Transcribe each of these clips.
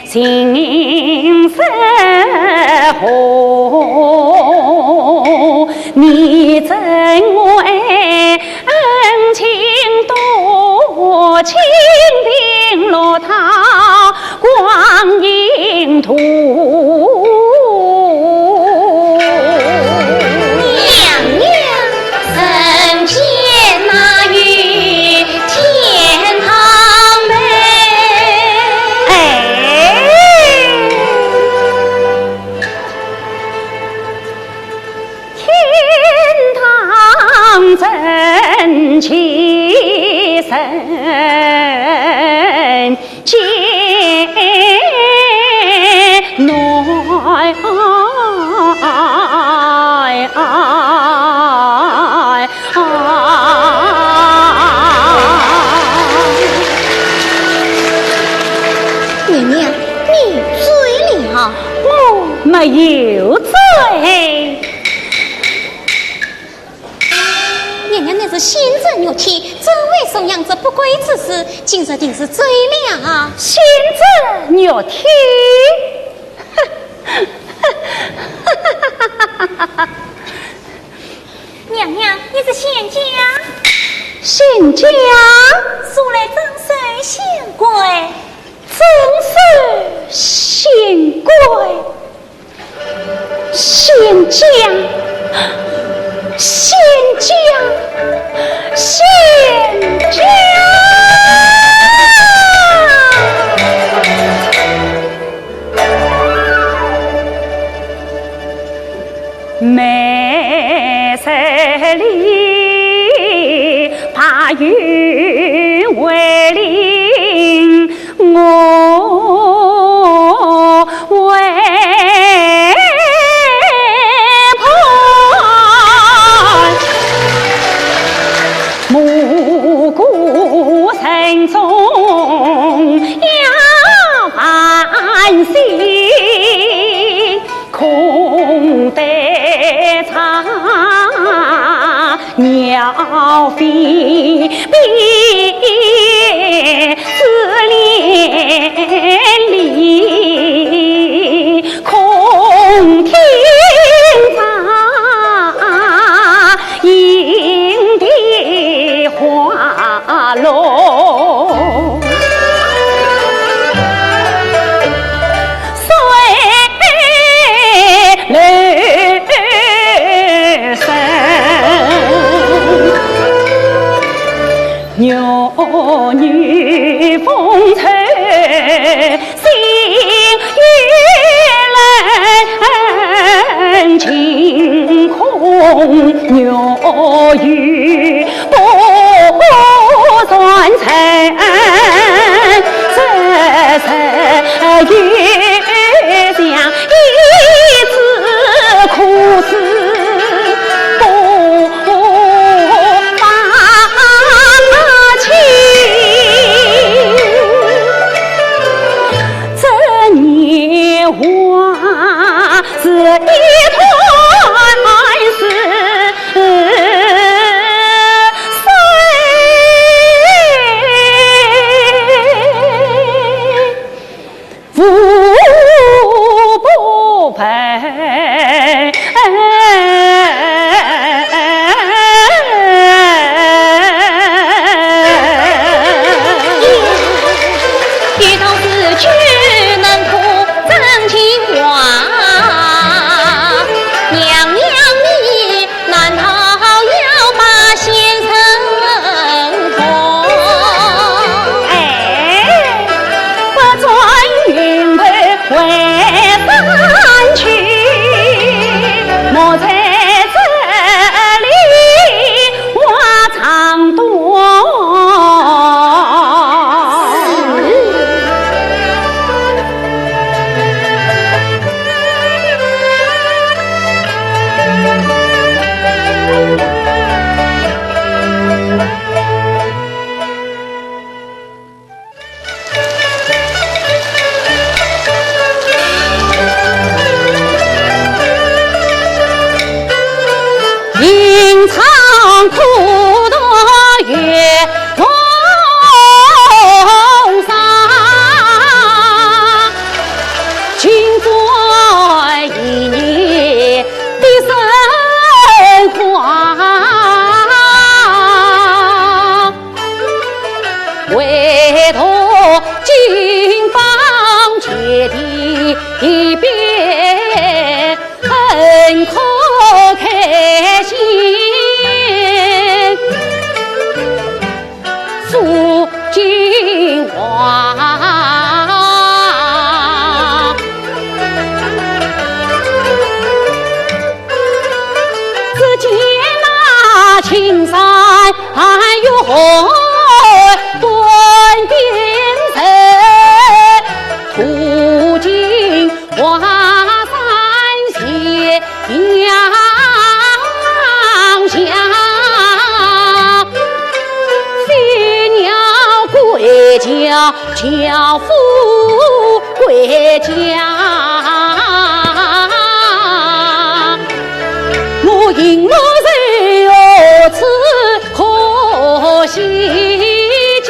情深厚，你怎为恩情多，倾定落他光阴途。真气神见内娘娘，你醉了？我没有醉。娘娘那是心正玉体，怎为送样子不归之事？今日定是醉了啊！心正玉体，娘娘，你是仙家？仙家素来真是仙贵，真是仙贵，仙家。仙家，仙家，梅色里怕雨为淋，我为暮鼓晨钟要繁星，空得茶鸟飞别思连理，空听营的花落，随流声，牛女风尘，心月冷，晴空牛语不断成，这月像一次苦思不放弃，这年华是一团丝。无苦多月风沙，经过一年的生活，唯独金榜题第一遍，很可开心。素金花，只见那青山有红断边城，途经华山斜阳下，飞鸟归家，樵夫归家。我因我如此可惜家，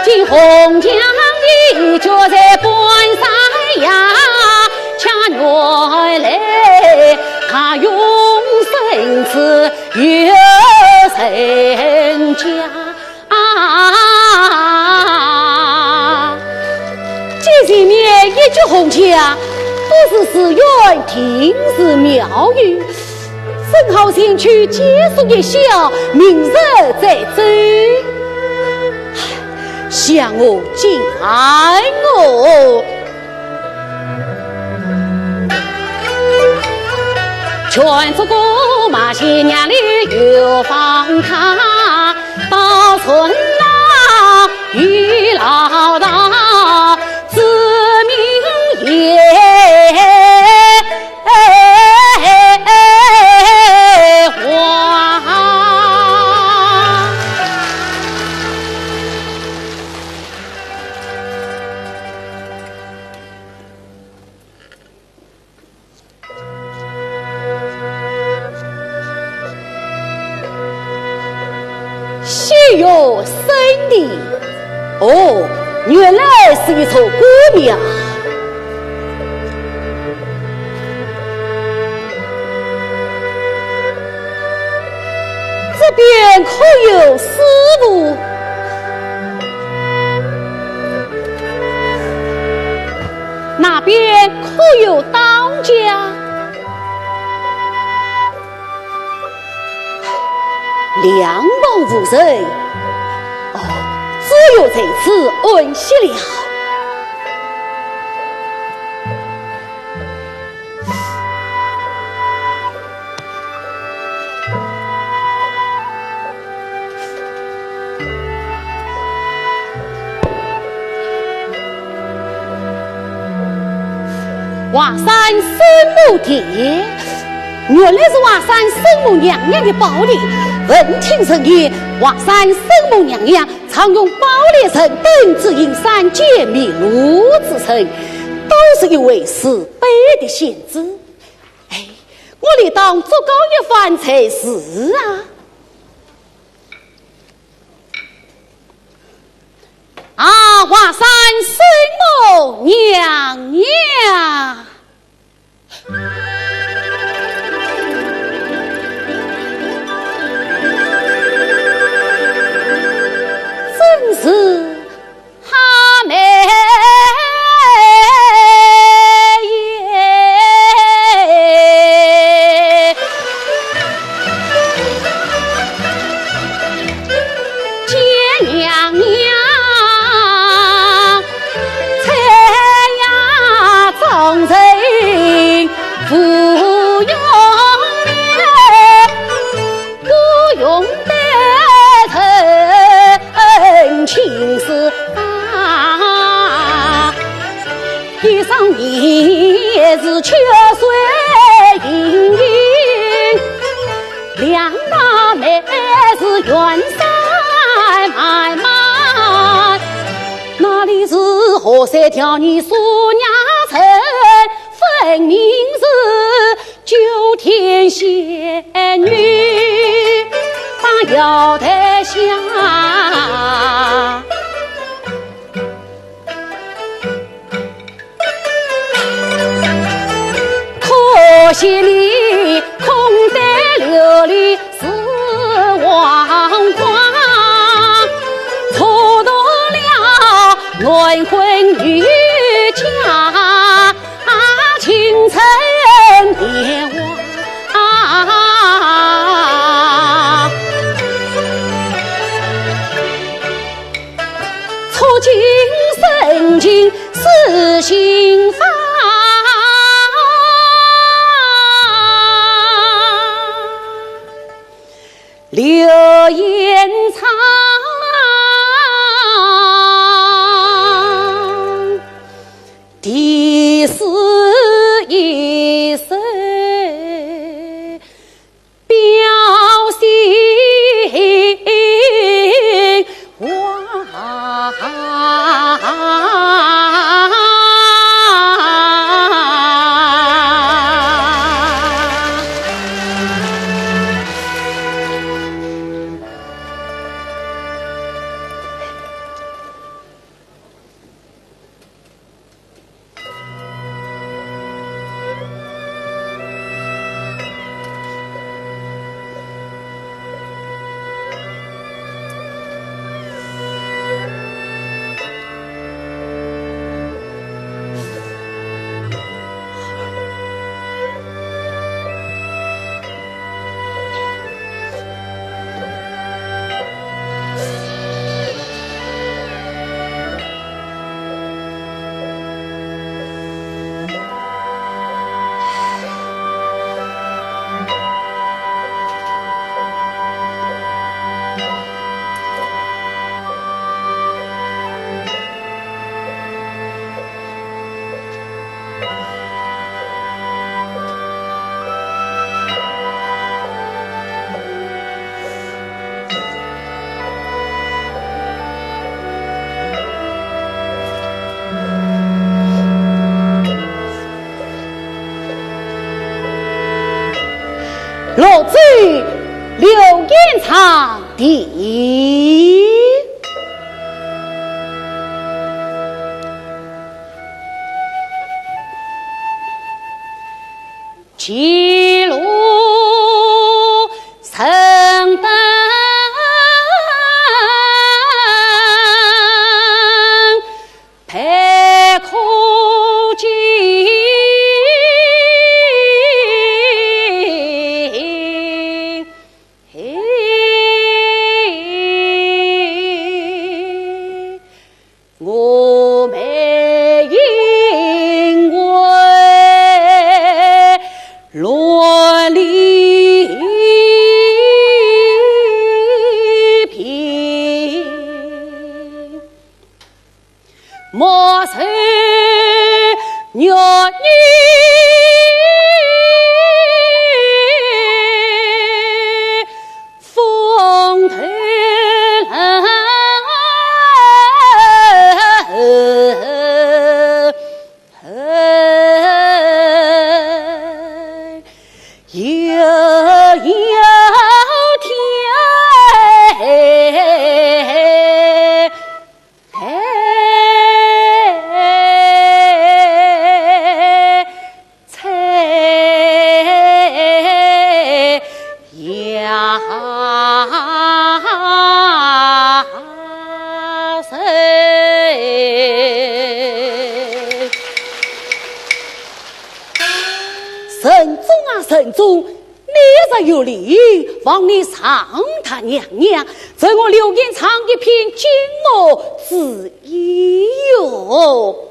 今红墙一脚在半山崖，恰原来他用身子有人家。这前面一句红墙，不是寺院，定是庙宇。正好先去结束一宵，明日再走。想我敬爱我，劝出姑妈新娘里又放他，到村老与老道自明言。细有生的哦，原来是一座古庙。这边可有师傅？那边可有当家？两旁无人，哦，只有这次恩惜了。华山生母殿，原来是华山生母娘娘的宝莲。闻听人言，华山生母娘娘常用宝莲神灯指引山间迷路之人，都是一位慈悲的仙子。哎，我理当做高一番才是啊！啊，华山生母娘娘。真是哈妹耶，见娘娘才呀众人可惜条你苏娘城分明是九天仙女把腰带下，可惜你空得流离是王花，错到了轮回女家，青春年华，错尽深情是心法，流言长，第四一生表心落在流言场地，记录圣灯陪苦尽。我没因为落离平，莫是女风头神宗啊神宗，你日有礼，望你上他娘娘，在我流言场一片金墨之意哟。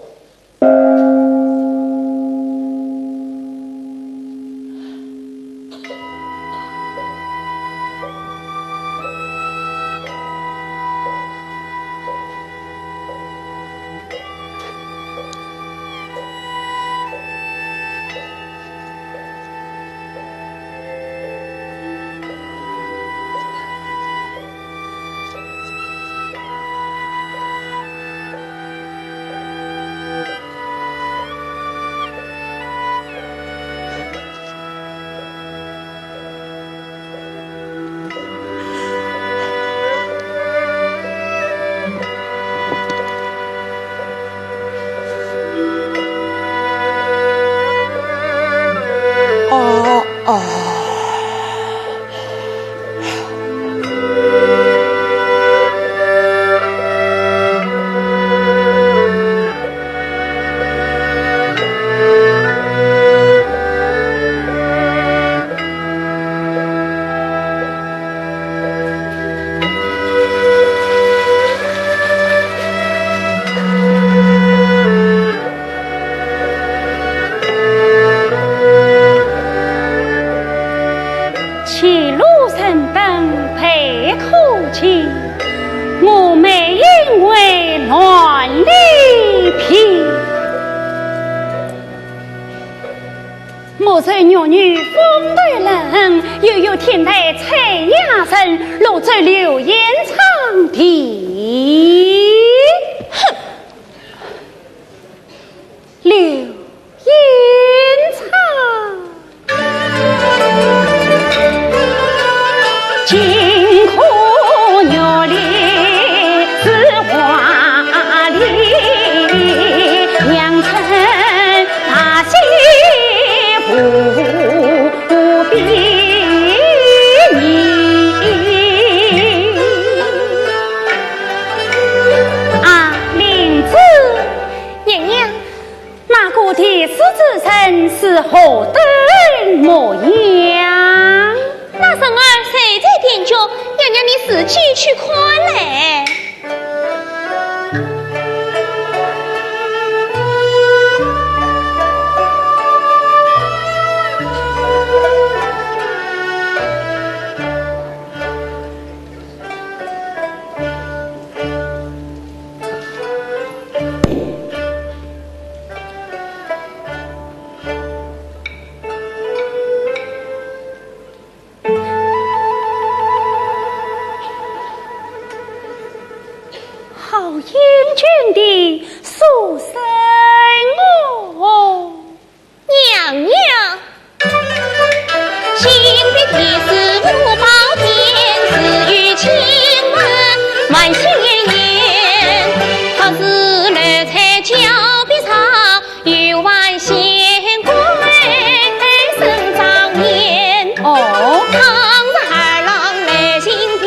我这弱女风对人，又有天台蔡雅生，落在流言场地。哼，流言场，金苦鸟里是华丽，良辰大喜不比拟。啊，林子娘娘，那个的狮子身是何等模样？那生儿谁在点脚？娘娘你自己去看嘞。好英俊的书生哦，娘娘，新的提示五宝殿，自与亲闻万幸言，他是来在脚边上，有万仙贵生长年。哦，扛着二郎来行天，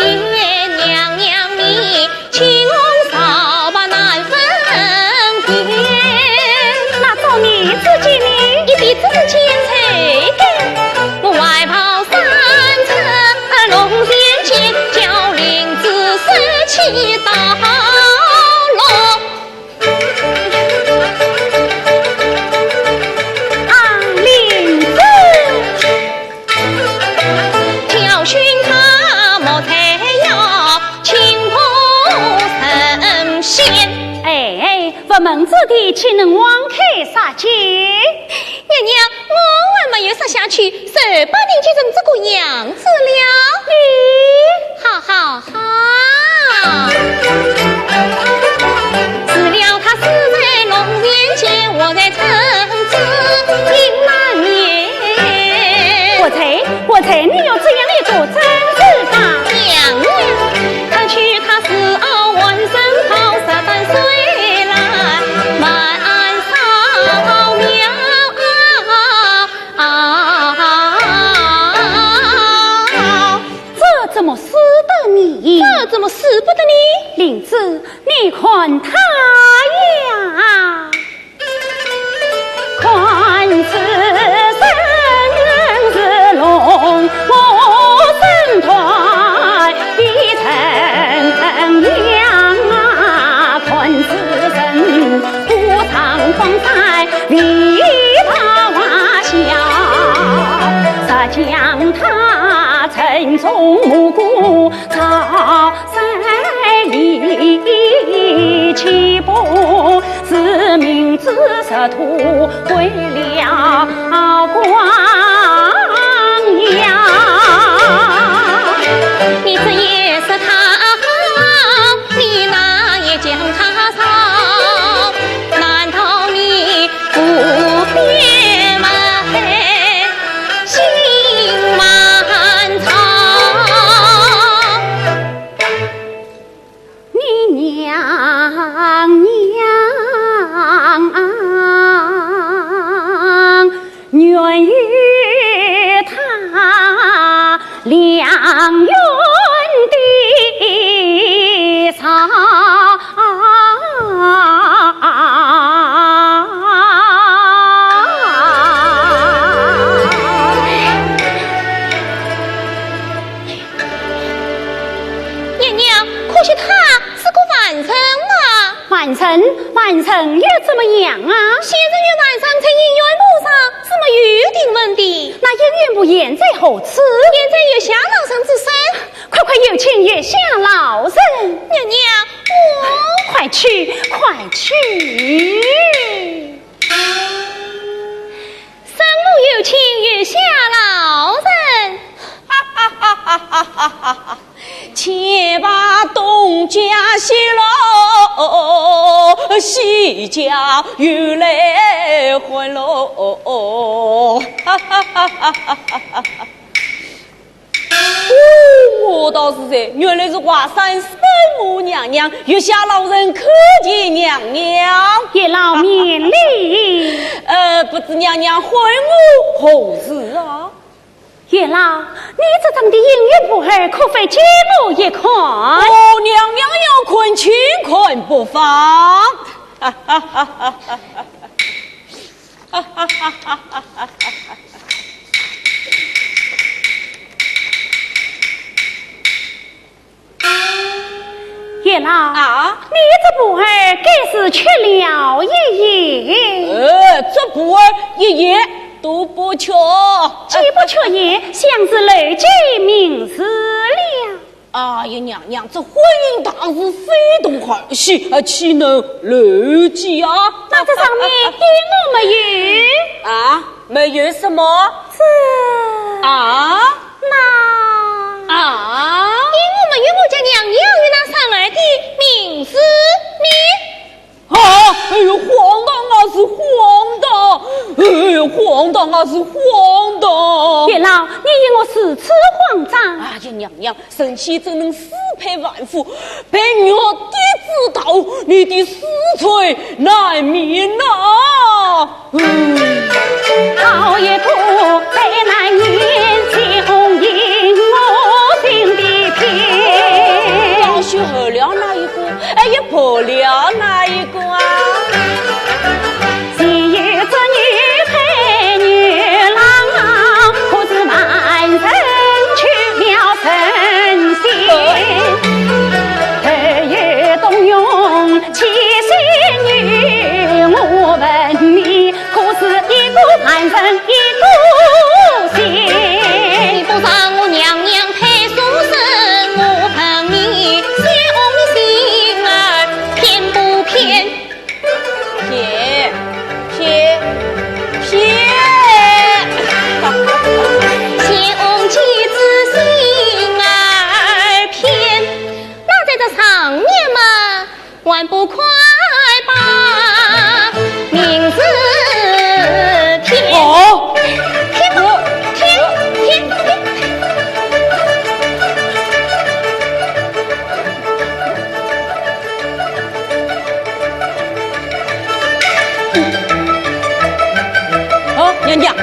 娘娘你青红扫把难分辨。那照你自己呢？一笔之间才干，我外袍三层，龙仙剑叫林子生气大龙。啊，林子教训他莫才要清风神仙。哎，不门子的岂能枉开杀戒？娘娘，我还没有杀下去，谁把你就成这个样子了？好好好，死了他死在龙眼前，我在城子听难言。我猜你有这样一座真是大娘娘，看去他是傲万身袍，13岁来满岸扫描。这怎么使得你？这怎么使不得你？林子，你看他呀，看此生是龙我身团一层亮啊，看此生无常风采为他画笑，杀将他城中无辜草山里起步，是明知色图为了光阳。你这也是他好，你那也将他操，难道你不别吗？心满仓。你娘愿与他良缘的草。娘娘，可许他是个完人嘛？完成又怎么样啊？先生与晚上在姻缘路上是没预定问的，那姻缘不言在何处？现在有下老身之身，快有请月下老人。娘娘，我快去！生母有请且把东家西楼，西家又来还喽！哈哈哈哈哈哈！我倒是在，原来是华山圣母娘娘，月下老人可见娘娘，叶老免礼。不知娘娘唤我何事啊？月老，你这张的音乐不儿，可非借我一看？哦，娘娘要看，请看不妨。哈哈哈哈哈哈！哈哈哈哈哈哈！月老啊，你这不儿该是缺了一夜。这不儿一夜都不缺，既不缺夜，像是累计名字了。哎呀，娘娘，这婚姻大事非同儿戏，岂能累计啊？那这上面有我没有？啊，没有什么？这啊？那啊？因我们岳母家娘娘与那三儿的名字呢？啊！哎呦，荒唐啊，是荒唐！哎呦，荒唐啊，是荒唐！月老，你以我是此慌张。哎呀，娘娘，神仙怎能私配万妇？被我爹知道，你的死罪难免啊！好也不在那年起红引我心的偏。要学合了哪一个？哎，也破了哪一个啊？既有这女配女郎，可是万人去了神仙，特有动用七仙女。我问你，可是一个凡人一个仙？你不让我娘娘配书生，我恨你小心儿偏不偏？偏。小妻子心儿偏，那在这上面嘛，还不快把名字填？哦，填不填？哦，娘娘，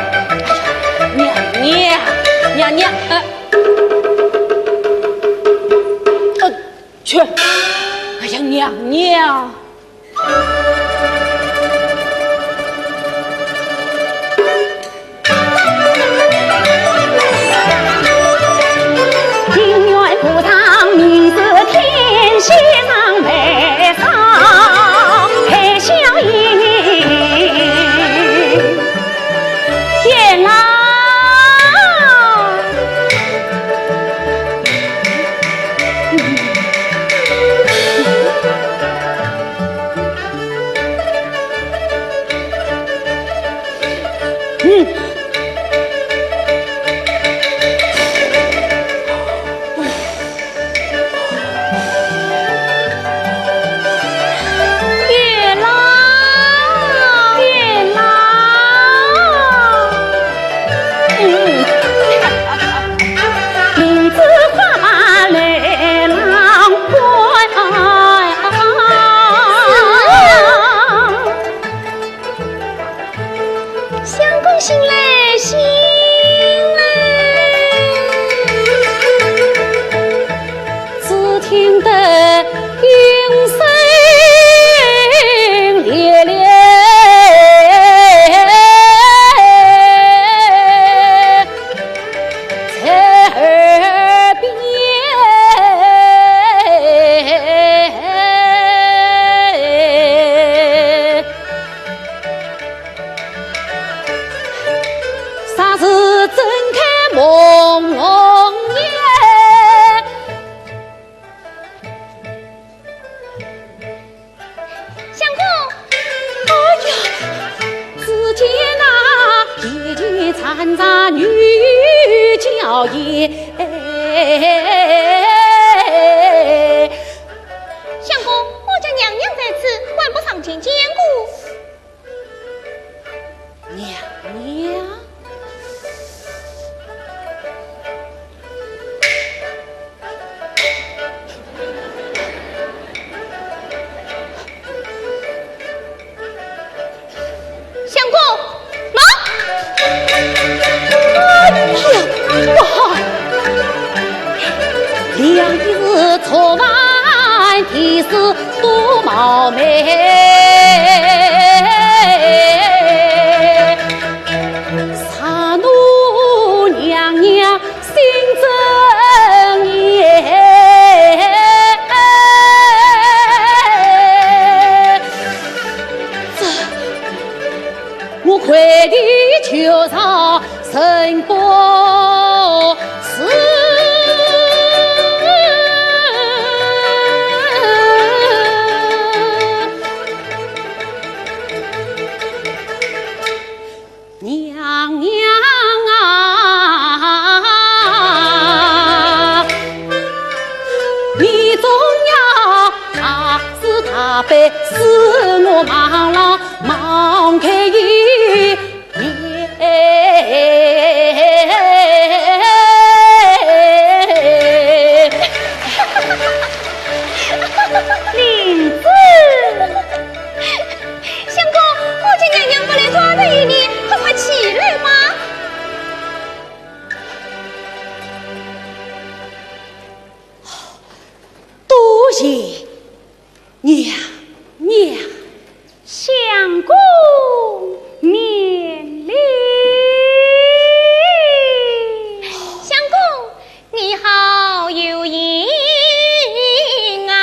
娘娘，去，哎呀，娘娘。情愿不当名字天，写上眉梢配笑颜。月老，月老，月老，名字花把来郎还。相公醒来醒来，只听得云声烈烈，在耳边。霎时睁开朦胧眼，相公，哎呀，只见那一地残杂女娇艳，前见过。娘娘，相公，不好！两日错晚，提示多冒昧。杀奴娘娘心正言，我快地求上神国事。娘娘啊，你总要大是大悲，使我忙了忙开一林子，相公，我家娘娘不来抓着于你，快快起来嘛！多谢娘娘。相公免礼。相公，你好有眼啊！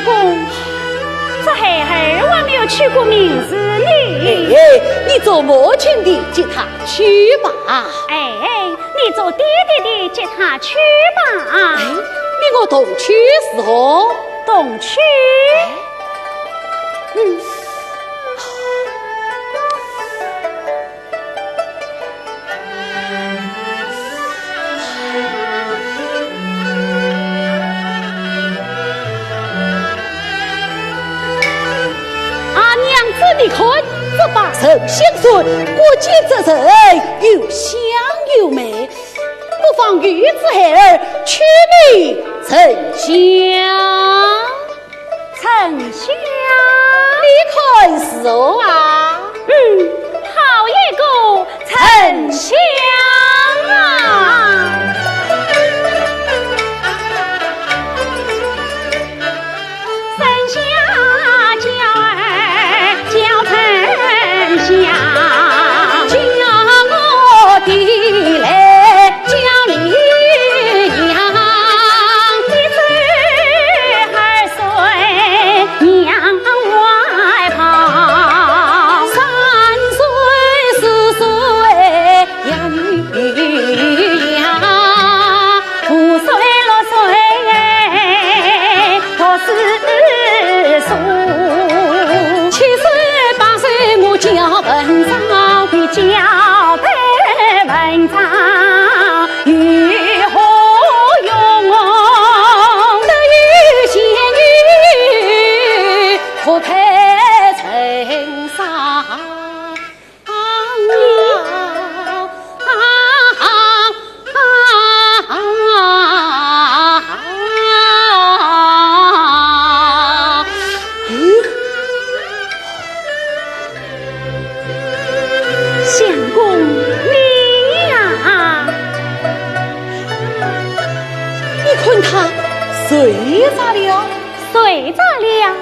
公，这孩儿我没有去过明寺里。你做母亲的接他去吧。哎，你做爹爹的接他去吧。你我同去是何？同去。你看这八成相顺，过节这人又香又美，不妨与之孩儿取名丞相。丞相，你看是何啊？好一个丞相啊！睡着了。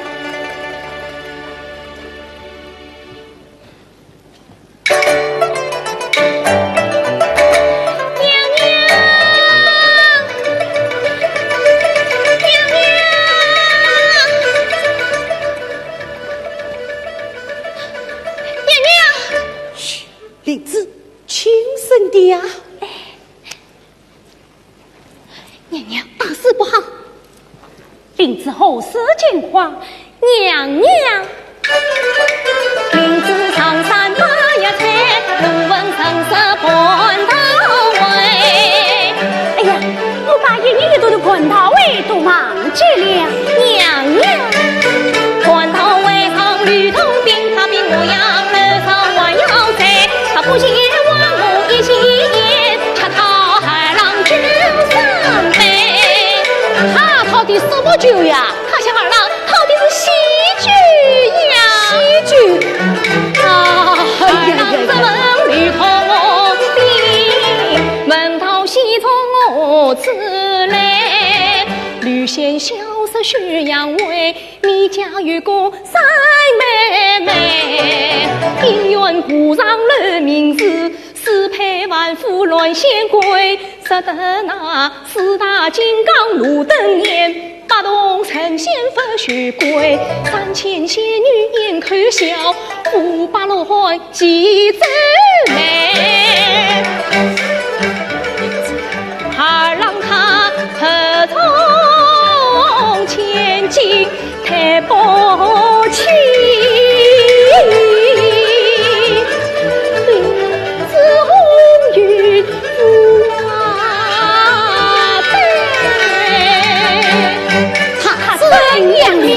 林子，轻声点啊！娘娘，大事不好！林子后事惊慌，娘娘，林子上山马呀车，路问城色关头位。哎呀，我把一年一度的关头位都忘记了。娘娘，关头位上绿头兵，他比我呀头上还要贼，他不嫌我我一心眼，恰讨二郎酒三杯。他讨的什么酒呀？他向二郎讨的是喜酒呀。喜酒啊！二郎子问绿头兵，问讨喜从我此来。吕县萧瑟徐阳威，你家有个三妹妹，姻缘不让人名字，四配万夫乱仙归，识得那四大金刚路灯焰，八洞神仙佛学归，3000仙女眼口笑，500罗汉齐赞美。二郎他何从前进太薄情，林子红云不瓦北。他怎样了？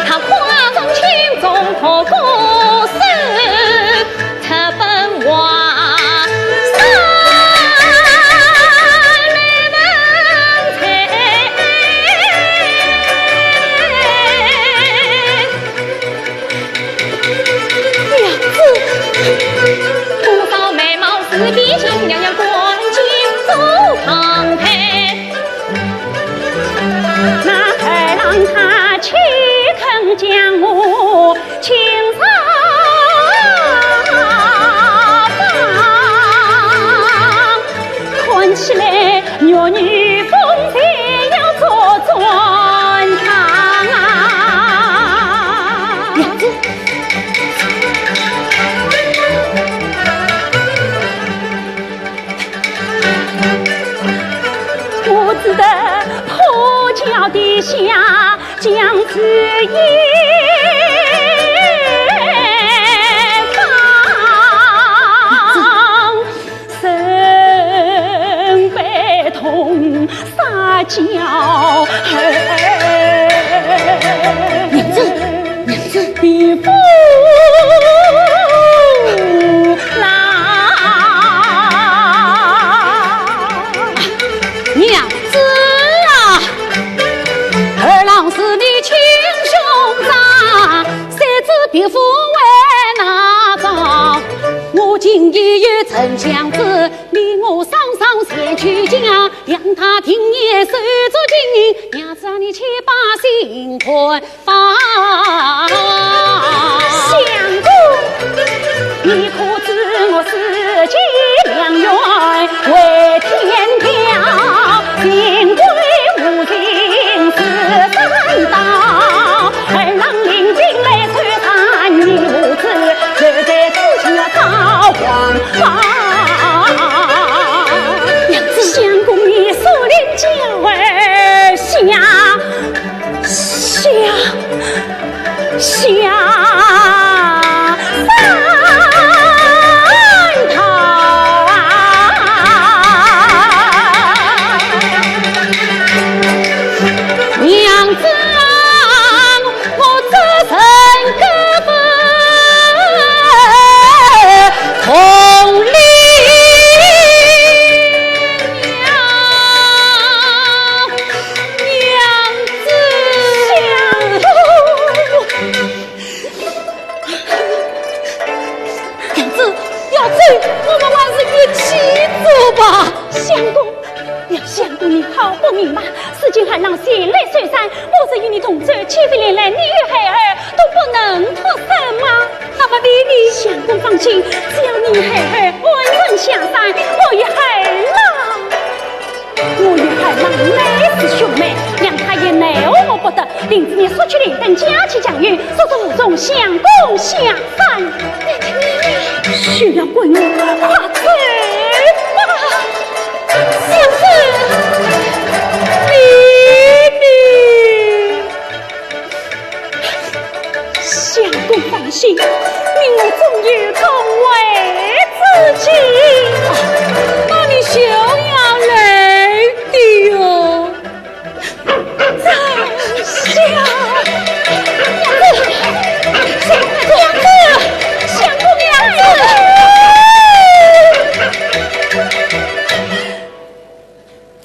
他花中情中可过手，他本王。将子夜放，身悲痛撒娇。娘子，的父郎，娘子啊，二郎是你亲兄长，谁知别父为哪遭？我今夜与丞相子，离我上前去讲，让他听也守住金，娘子让你去把心宽放。相公，你可知我四季良缘为天条，幸亏无情是三道，二郎领兵来摧残你无知，这在自己要逃亡。相公，你速领娇儿下山逃啊！娘子啊，我这身胳膊同理我们还是一起走吧。相公，你好不明白，事情还让血泪水山，我是与你同舟，岂非连累你与孩儿都不能脱身吗？那么你相公放心，只要你孩儿安稳下山，我与孩郎乃是兄妹，两他也奈我不得，领着你索取领等加起奖运，说是武中相公下山。需要滚我，快走吧！相公，相公放心，命我终于同为自己。那你休要累的哟。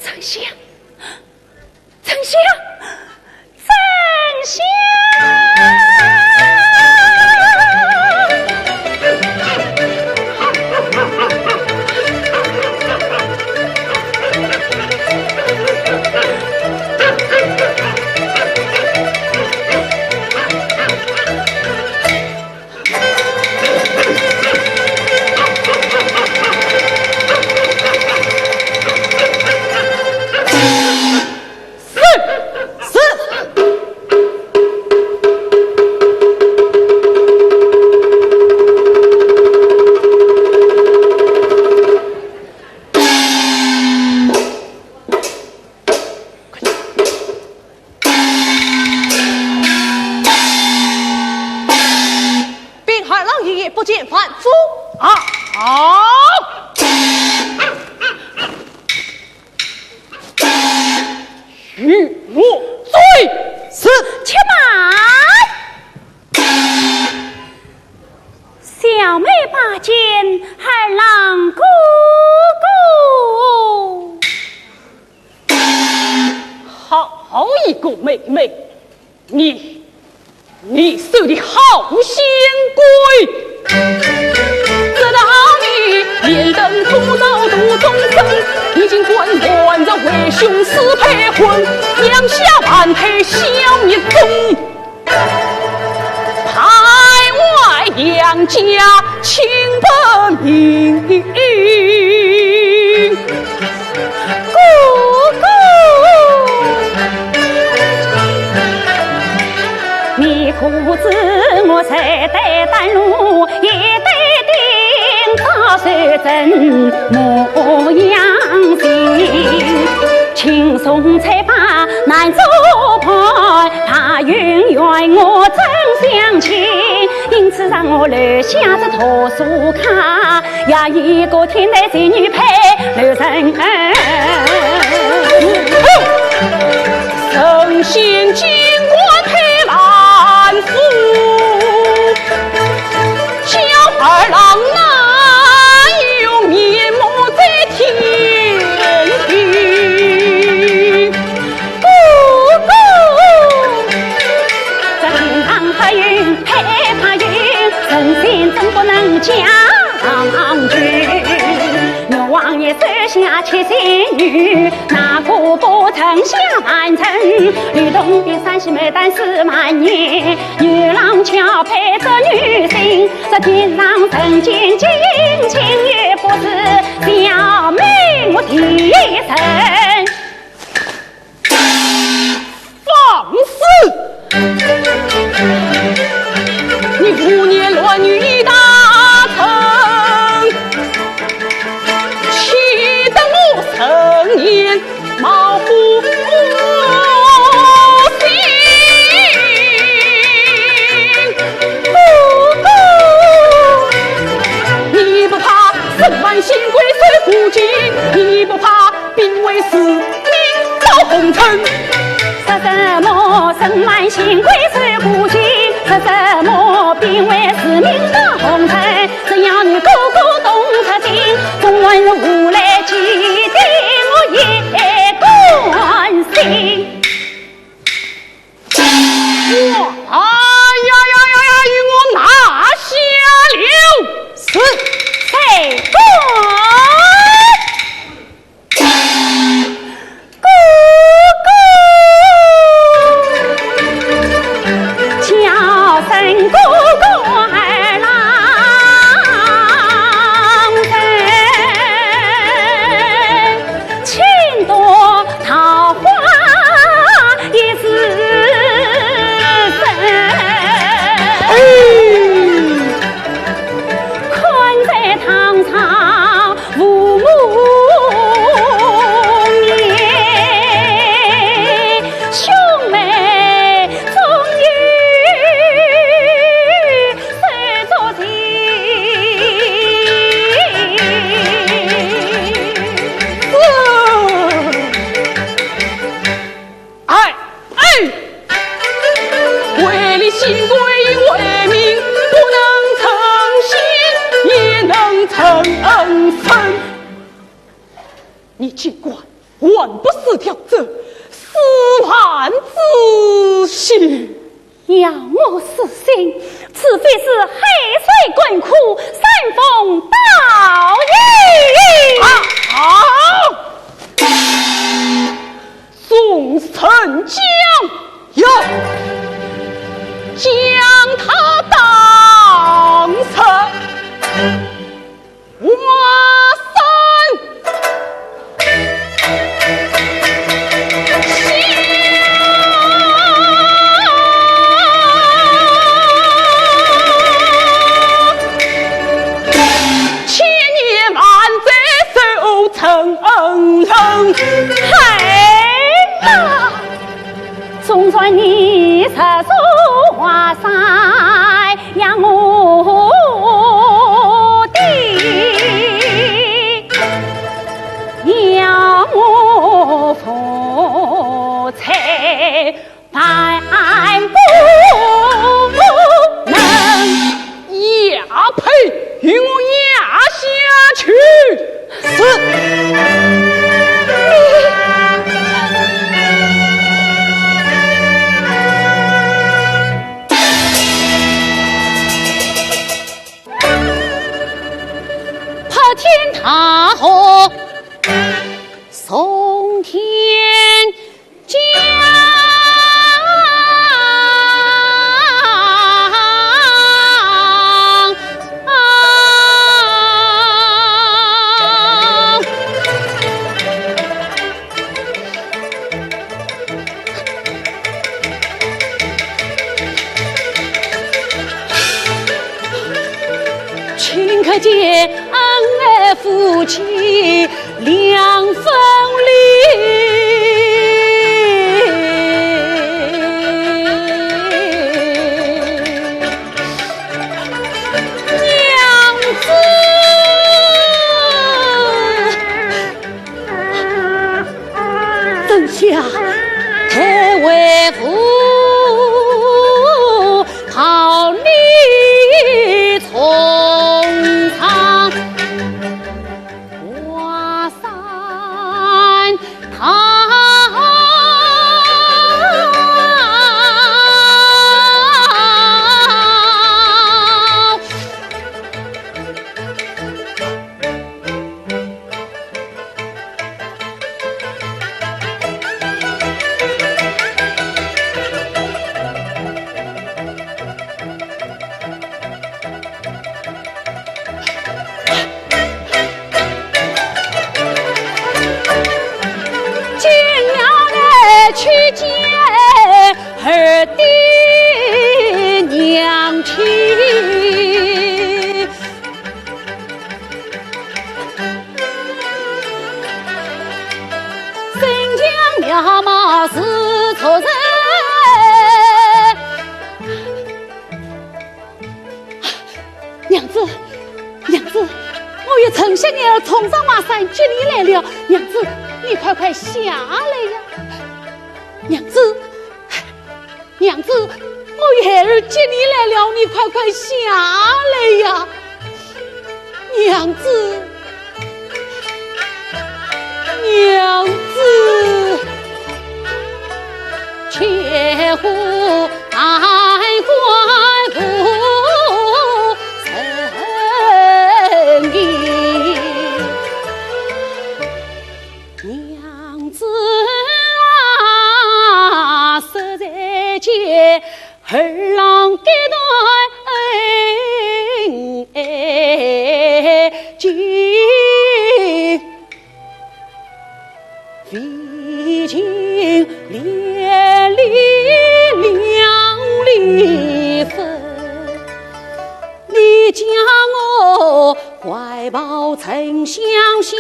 丞相，你收的好仙贵，这道你连登出道度众生，已经滚滚着为兄死配婚，两下万配小一宗，排外两家情不明。苦子我才得担路，也得定到水真模样行，轻松才把难做判。让我留下这图书卡，呀一个天台仙女配刘人儿。神仙经过配兰福，小二郎哪有面目在天庭？姑姑，这天堂和云配怕云，神仙真不能将军。岳王爷手下七仙女，哪个不曾下凡尘？吕洞宾三十妹单4万年，月郎桥配着女星，这天上人间尽情也不是小妹我提神。放肆！你胡言乱语一大层，气得我生厌，毛骨心。你不怕身万新贵水古今，你不怕兵为使命遭红尘。说什么身万新贵是古今，说什么兵为使命到红尘，只要你个个懂得经，中文无来记定我也关心。哎呀呀呀呀！与我拿下了！是谁管？哥哥儿郎人，情多桃花也是深。困在堂上无母面，兄妹终于新贵为民，不能称心，也能称身。你尽管万不死掉这4万之心，要我死心，此非是海水滚苦，山风倒影。众臣将要将他当成我千年万载守成人。总算你实说话塞让我的，要我夫妻百不能压配与我压下去。天塔河送天将，顷刻间夫妻两分离。情。新疆苗毛是错人，娘子，娘子，我也曾想要冲上马山接你来了，娘子，你快快下来呀！娘子，娘子，我也儿接你来了，你快快下来呀！娘子，娘子，切乎爱怀不成意，娘子啊，实在见儿郎给段情，毕竟连理两离分，你将我怀抱曾向下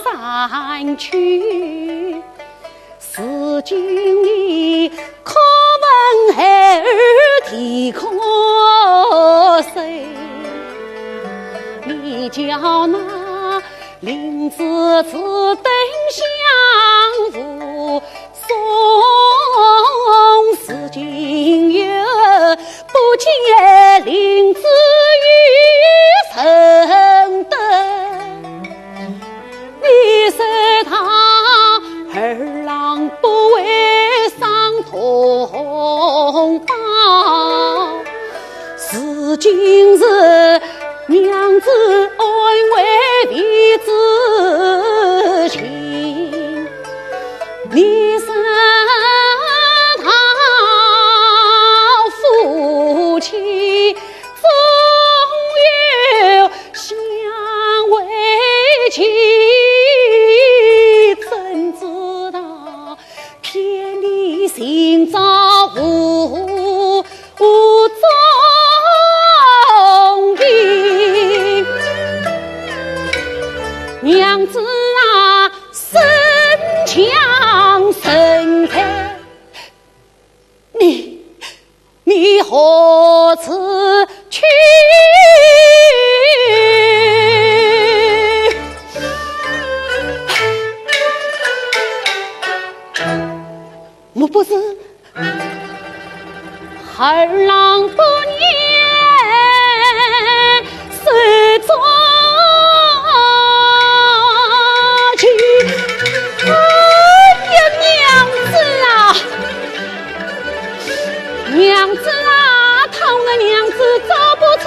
山去，思今你可问孩儿啼可谁？你叫那林子此等相扶，送思今夜不见林子与神灯，你说他儿郎不为伤同胞，是今日娘子安慰弟子情，你是他夫妻总有相为情，怎知道偏你心照无踪影，娘子啊，身强身残，你何此去？我不是儿郎不念是做去，哎呀娘子啊，娘子啊，倘我娘子找不出，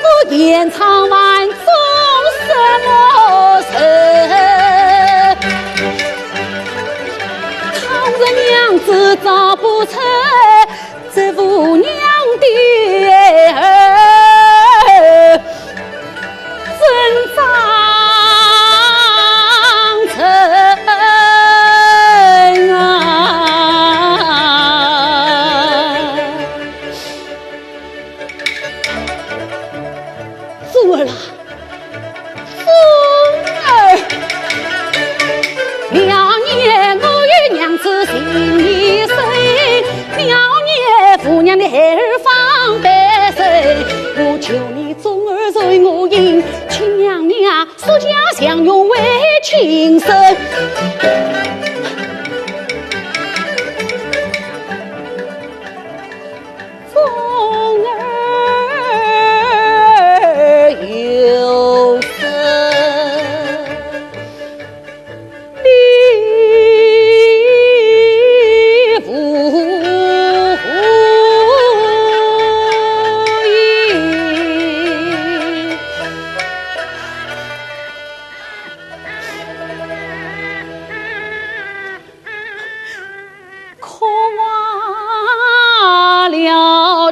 我延长万种什么事？娘子找不出这父娘的儿真长成啊！珠儿啊，珠儿，了年我与娘子心一生，了年父娘的孩儿放白身，我求你中儿随我应，请娘娘苏家相拥为情深。中儿有生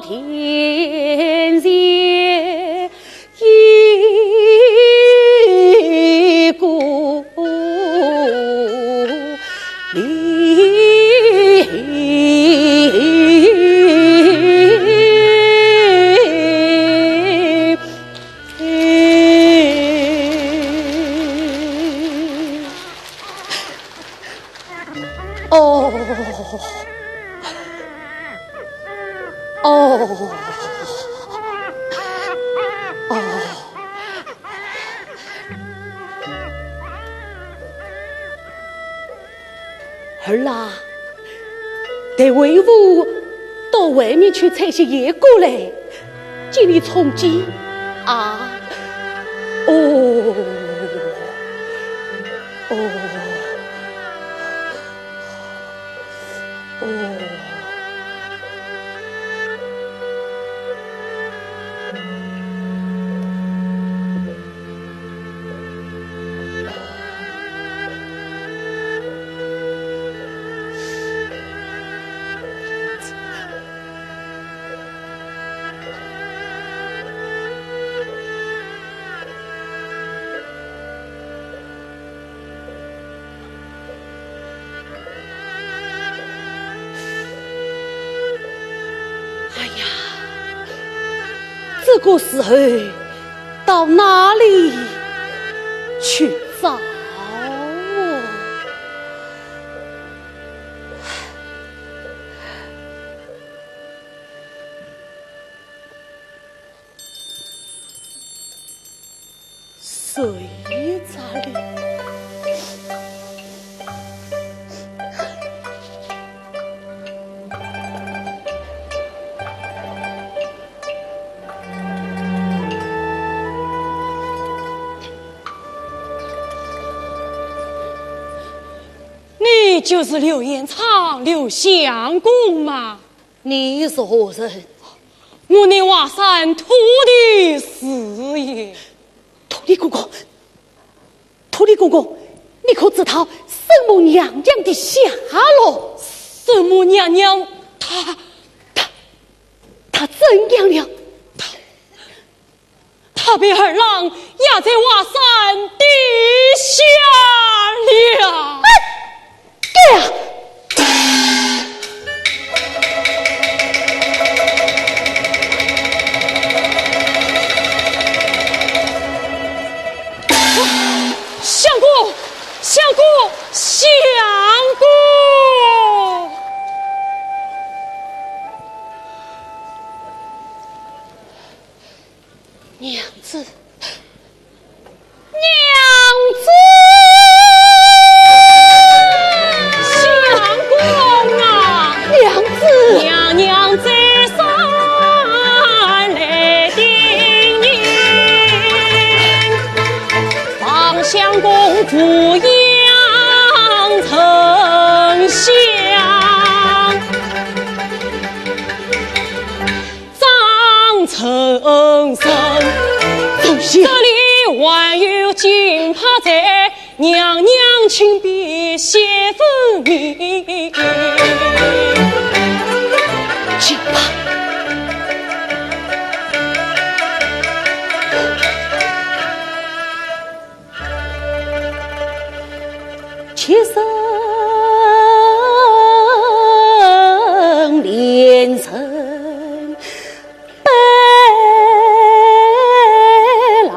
天哦，儿啊，得为父到外面去采些野果来，借你充饥啊！哦。这个时候到哪里去找？谁在里？你就是刘延昌、刘相公吗？你是何人？我那华山土地是也。土地公公，土地公公，你可知道圣母娘娘的下落？圣母娘娘，她怎样了？她被二郎压在华山底下了。对呀。相公，相公，相公！娘子，娘子！相公啊，娘子，娘娘在山来叮咛，望相公抚养丞相，张丞相。这里万有惊怕在，娘娘请别谢分明。惊怕，妾身连城北郎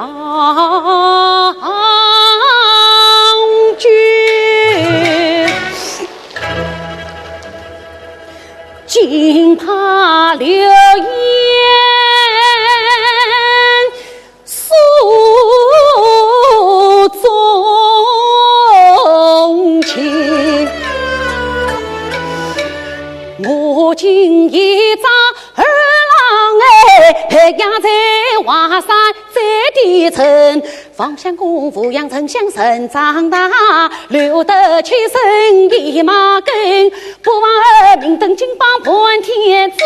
君，惊怕流言诉衷情，我今一朝二郎培养在华山在地城，方相公抚养丞相生长大，留得起身一马根，不枉儿明灯金榜判天子，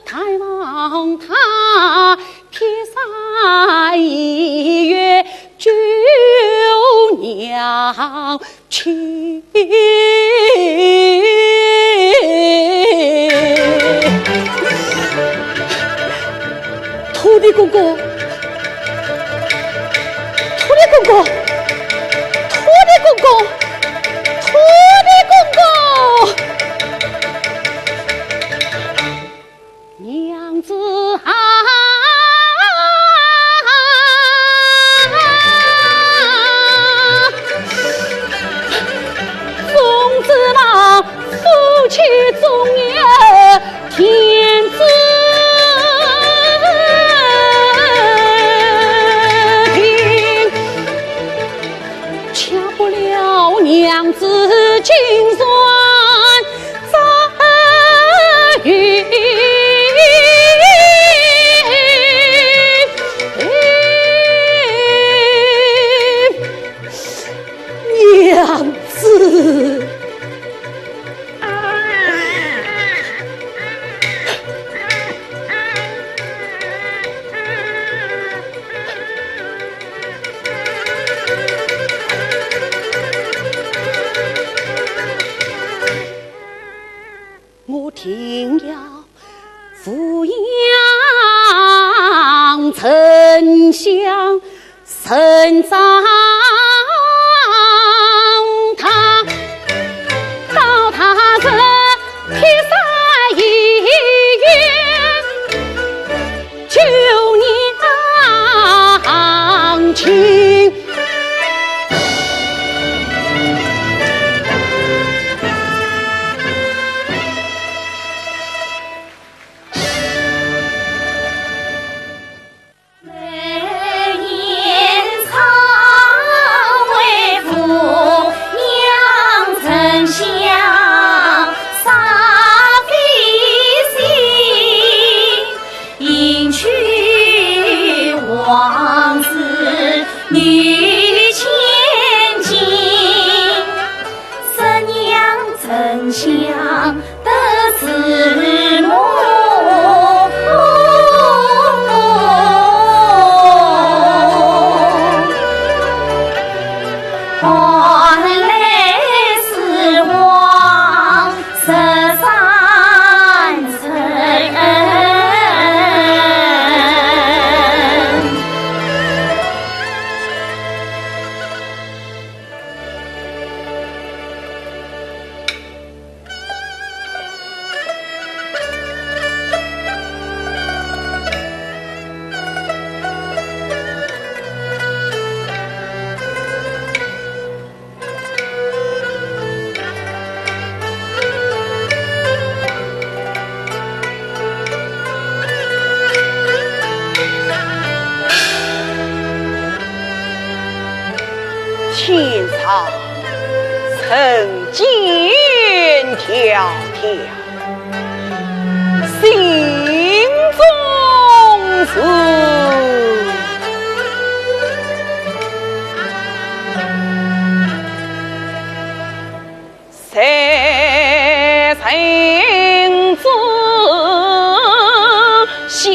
太望他披萨一月救娘亲。土地公公，土地公公，土地公公，土地公公，娘子啊！总之郎夫妻终有天知。抚养丞相神长他，到他这披萨一月，9年情。天上曾见迢迢，心中事。谁曾知晓？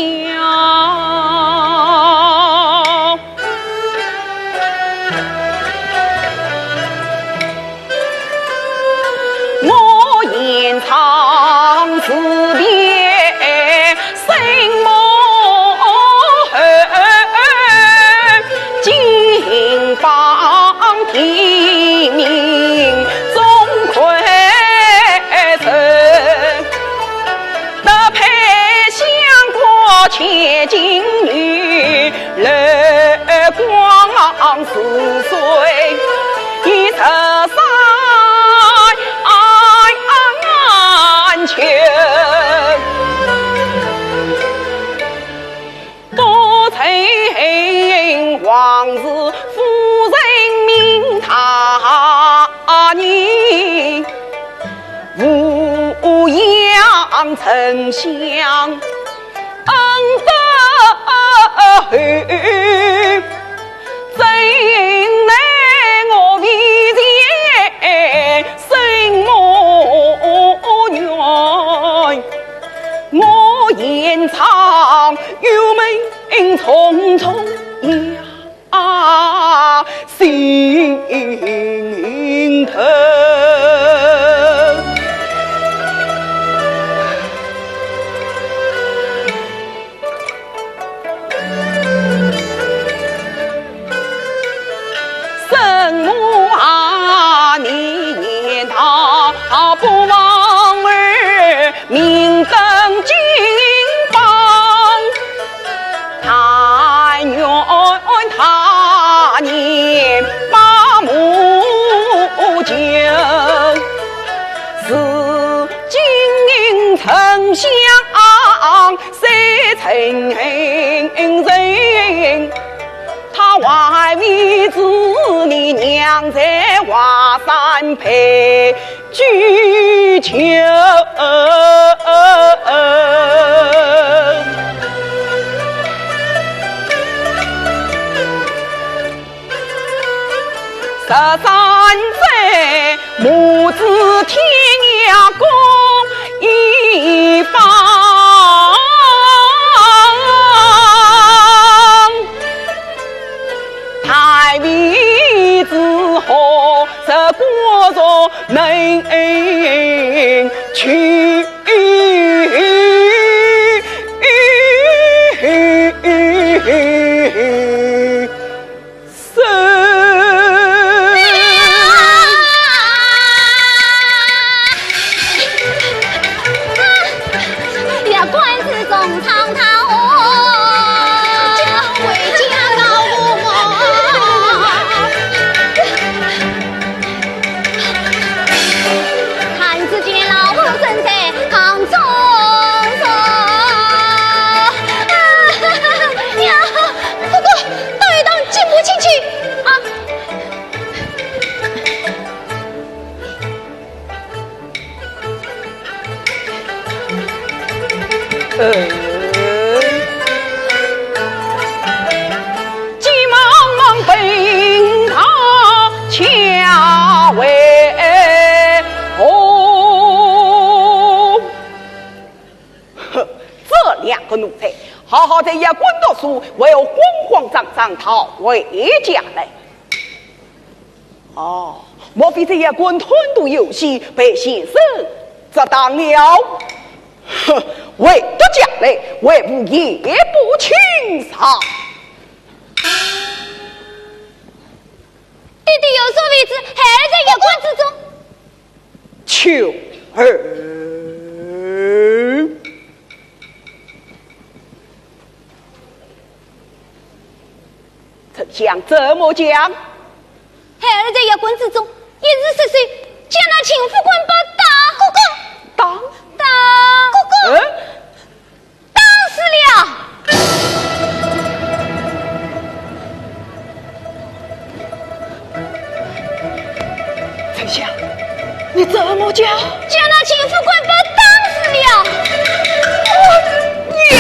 长此别，心梦恨，金榜题名终愧身，得配相国千金女，乐光4岁，一13情，多情往事夫人命他年，无养丞相恩德厚，怎奈我为前心梦我言长有命匆匆呀心疼，生母啊你言他不忘儿明灯金榜，但愿他年把母救，是金银丞相谁曾人？他外为子你娘在华山陪居求，13载母子天涯共一方，太尉之后这国中能去中唱他哦，回家告我。看只见老夫正在堂中坐，呀，哥哥，到一当进不进去啊？急忙忙奔他恰为哦，呵，这两个奴才好好在也滚读书，唯有慌慌张张逃回家来。哦，莫非这也滚吞毒游戏被先生这当了？哼，为得家来，为不也不轻赏。弟弟有所为之，还在夜观之中。秋儿，丞相怎么讲？孩儿在夜观之中，一日十岁，将那秦副官把哥哥当哥哥当死了。丞相，你怎么讲？将那秦副官把当死了。娘。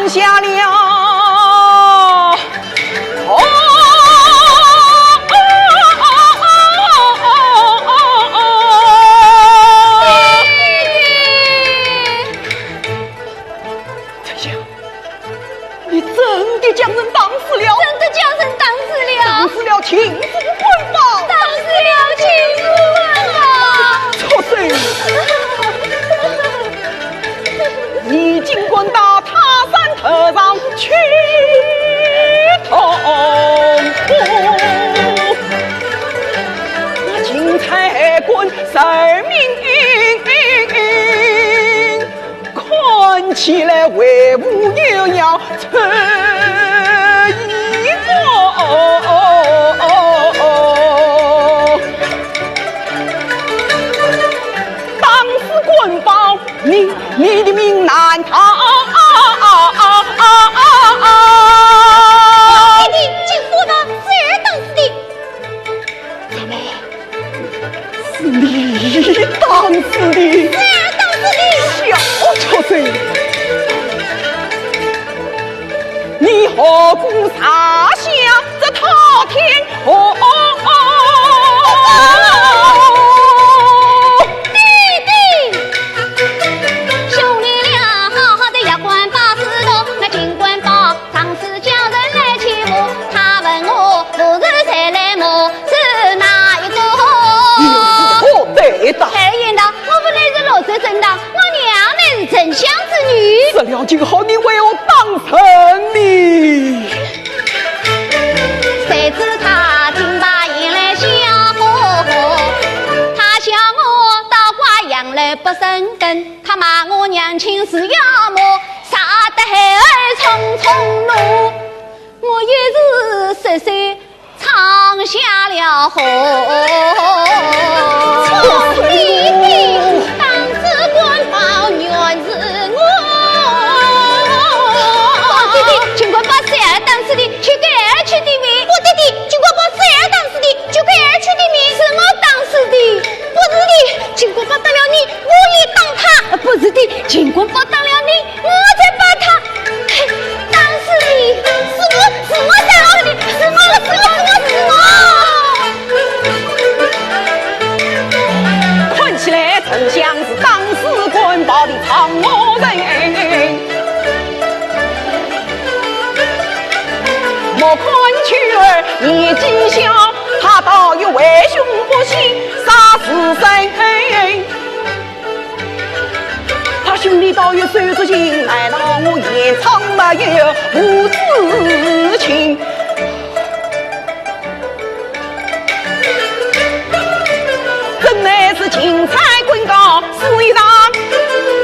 下了丞相，你真的将人当死了？真的将人当死了？当死了秦副官吧？当死了秦副官吧？错谁？已经滚到他山头上去痛苦，那金财棍生命看起来为吾又要成一个。当时滚包你的命难逃。弟弟，进府吧，是儿当死的。怎么？是你当死的？是儿当死的。小丑贼！你何故撒下这滔天正当，我娘乃是丞相之女。这了今后你为我当成你。谁知他听罢引来笑呵呵，他笑我倒挂养来不生根，他骂我娘亲是妖魔，杀得孩儿匆匆怒。我一时10岁唱下了河。弟弟，当时官报原是我。弟弟，尽管把三儿当死的，去给儿取的名。不，弟弟，尽管把三儿当死的，就给儿取的名。是我当死的。不是的，尽管把当了你，我也当他。不是的，尽管把当了你，我才把他当死的。是我当了的，是我。看起来丞相是当时官报的藏魔人。莫看曲儿年纪小，下，他倒有为兄不惜杀死身。他兄弟倒有手之情，难道我言苍没有无知情？真乃是钦差官高司一当，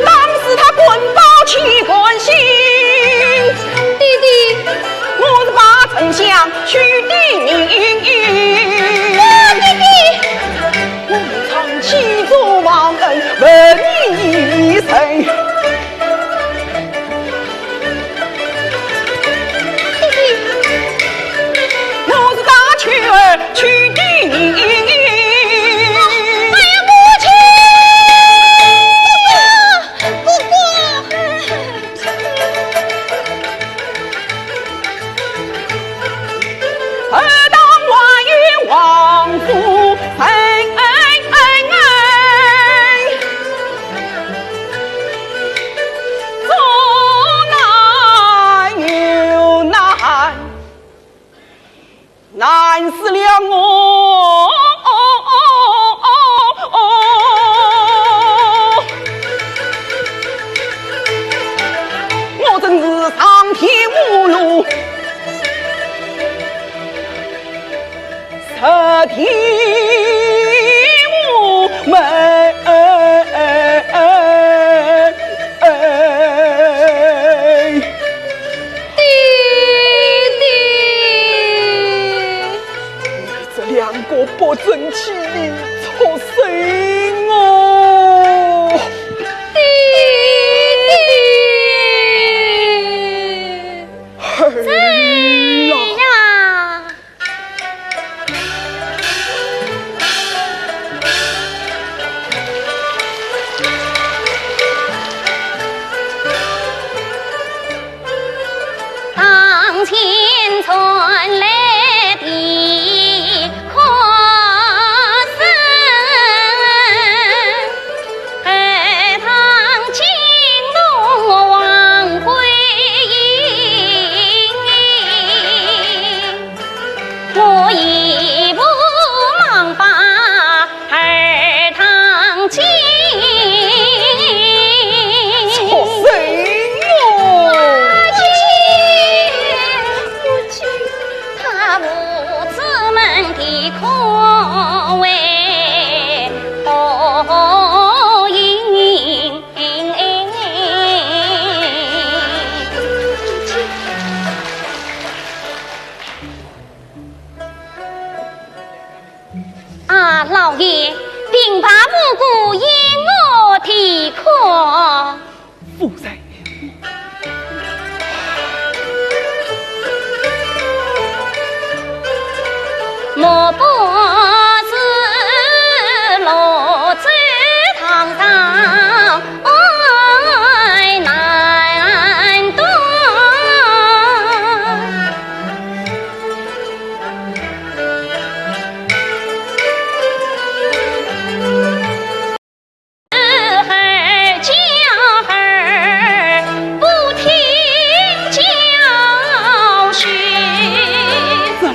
当时他滚包气滚心。弟弟，我是把丞相许的名，弟弟，我长期做忘恩，问你一声。弟弟，我是大雀儿许的名。难死了我，我真是上天无路，上天无门。不争气的错谁哦，弟弟，呀！当前传来的老爷，并把无辜因我提可。夫人，莫不是落在堂上爱难断。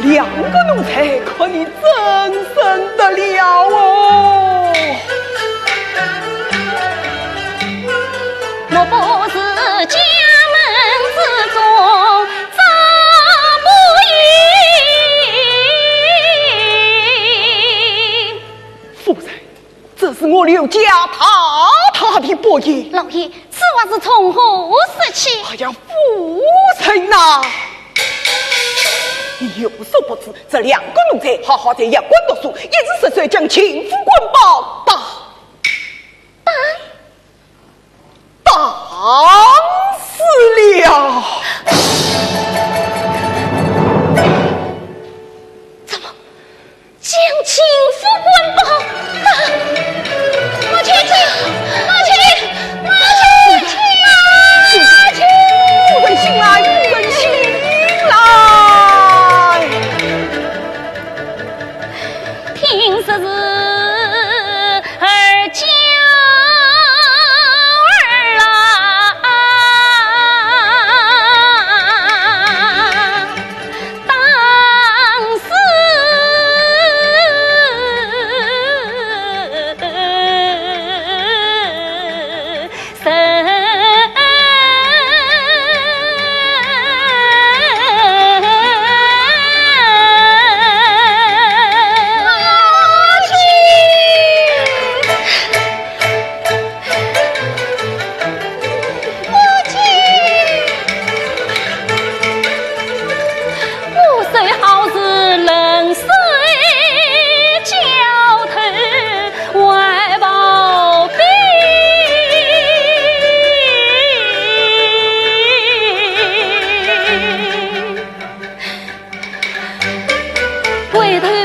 两个奴才可你怎生得了哦？莫不是家门之中早不应？夫人，这是我刘家太的伯言。老爷，此话是从何说起？哎呀，夫人呐！你有所不知，这两个奴才好好在阳关读书，一时失岁将情妇官报打死了。怎么将情妇官报打？母亲，母亲，母亲啊！夫人醒来，夫人醒来。听说是儿家儿啊，当时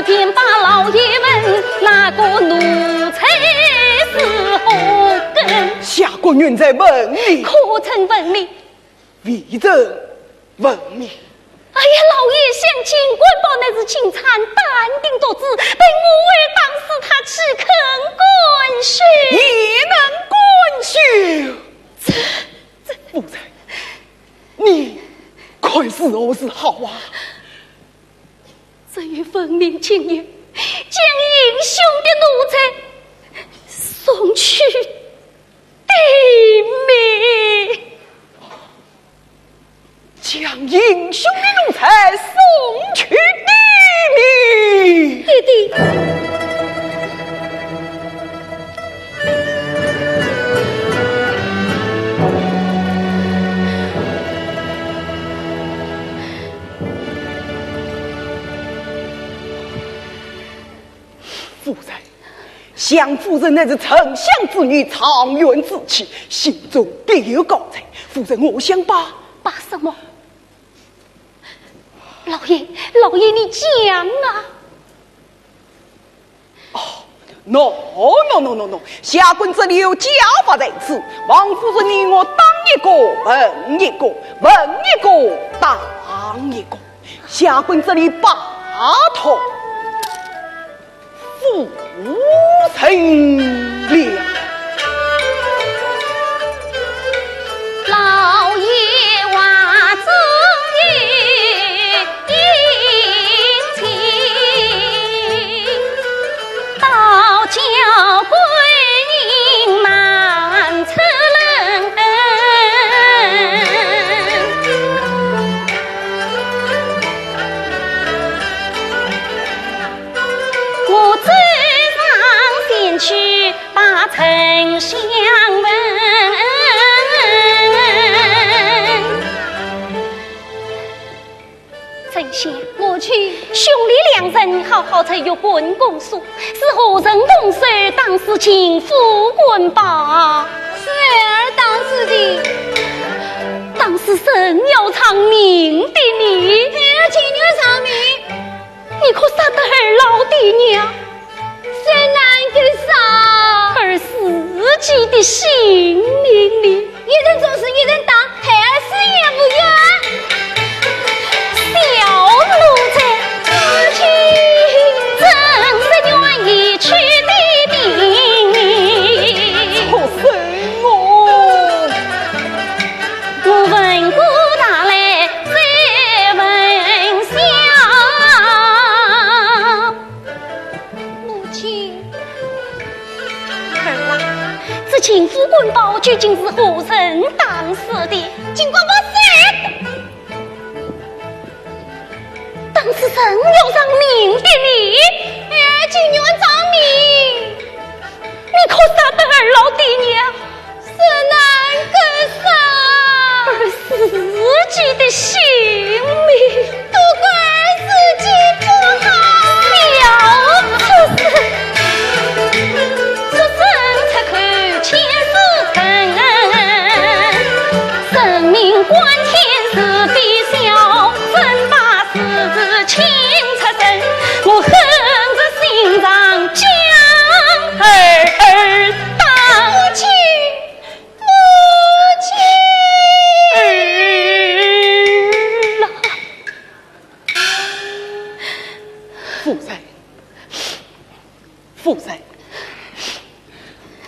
便把老爷问那个奴才是何根？下官愿在问你，可曾问你？为朕问你。哎呀，老爷想尽官保乃是清残，淡定多知，被我儿当时他岂肯滚血？也能滚血？夫人，你快是何是好啊？这与分明前言，将英雄的奴才送去地灭。将英雄的奴才送去地灭。弟弟，夫人，相夫人乃是丞相之女，长远之妻，心中必有高才。夫人，我想把什么？老爷，你讲啊！哦 ，no， 下官这里有家法在此，王夫人你我当一个问一个，问一个当一个。下官这里把头ful成了。老爷话中言殷勤，倒叫贵人满车人。我走上前去把丞相问。丞相，我去兄弟两人好好才有滚公诉，是何人动手当时情夫滚吧？是儿当时的，当时神要偿命的你，儿情要偿命，你可杀得儿老爹娘？谁难给杀？儿自己的性命里，一人做事一人当，孩儿死也不冤。小奴才，自己真是愿意去的命。可是我问过大来再问下，母亲，儿啊，这情夫滚包究竟是何人当时的？尽管我是。当时神要偿命的你，儿情愿偿命，你可杀得儿老爹娘？是难割杀，儿自己的性命都怪儿自己不好，了出生才看千世尘，生命关天是必笑，真把世子亲出身，我恨着心脏将儿当母亲，儿啦！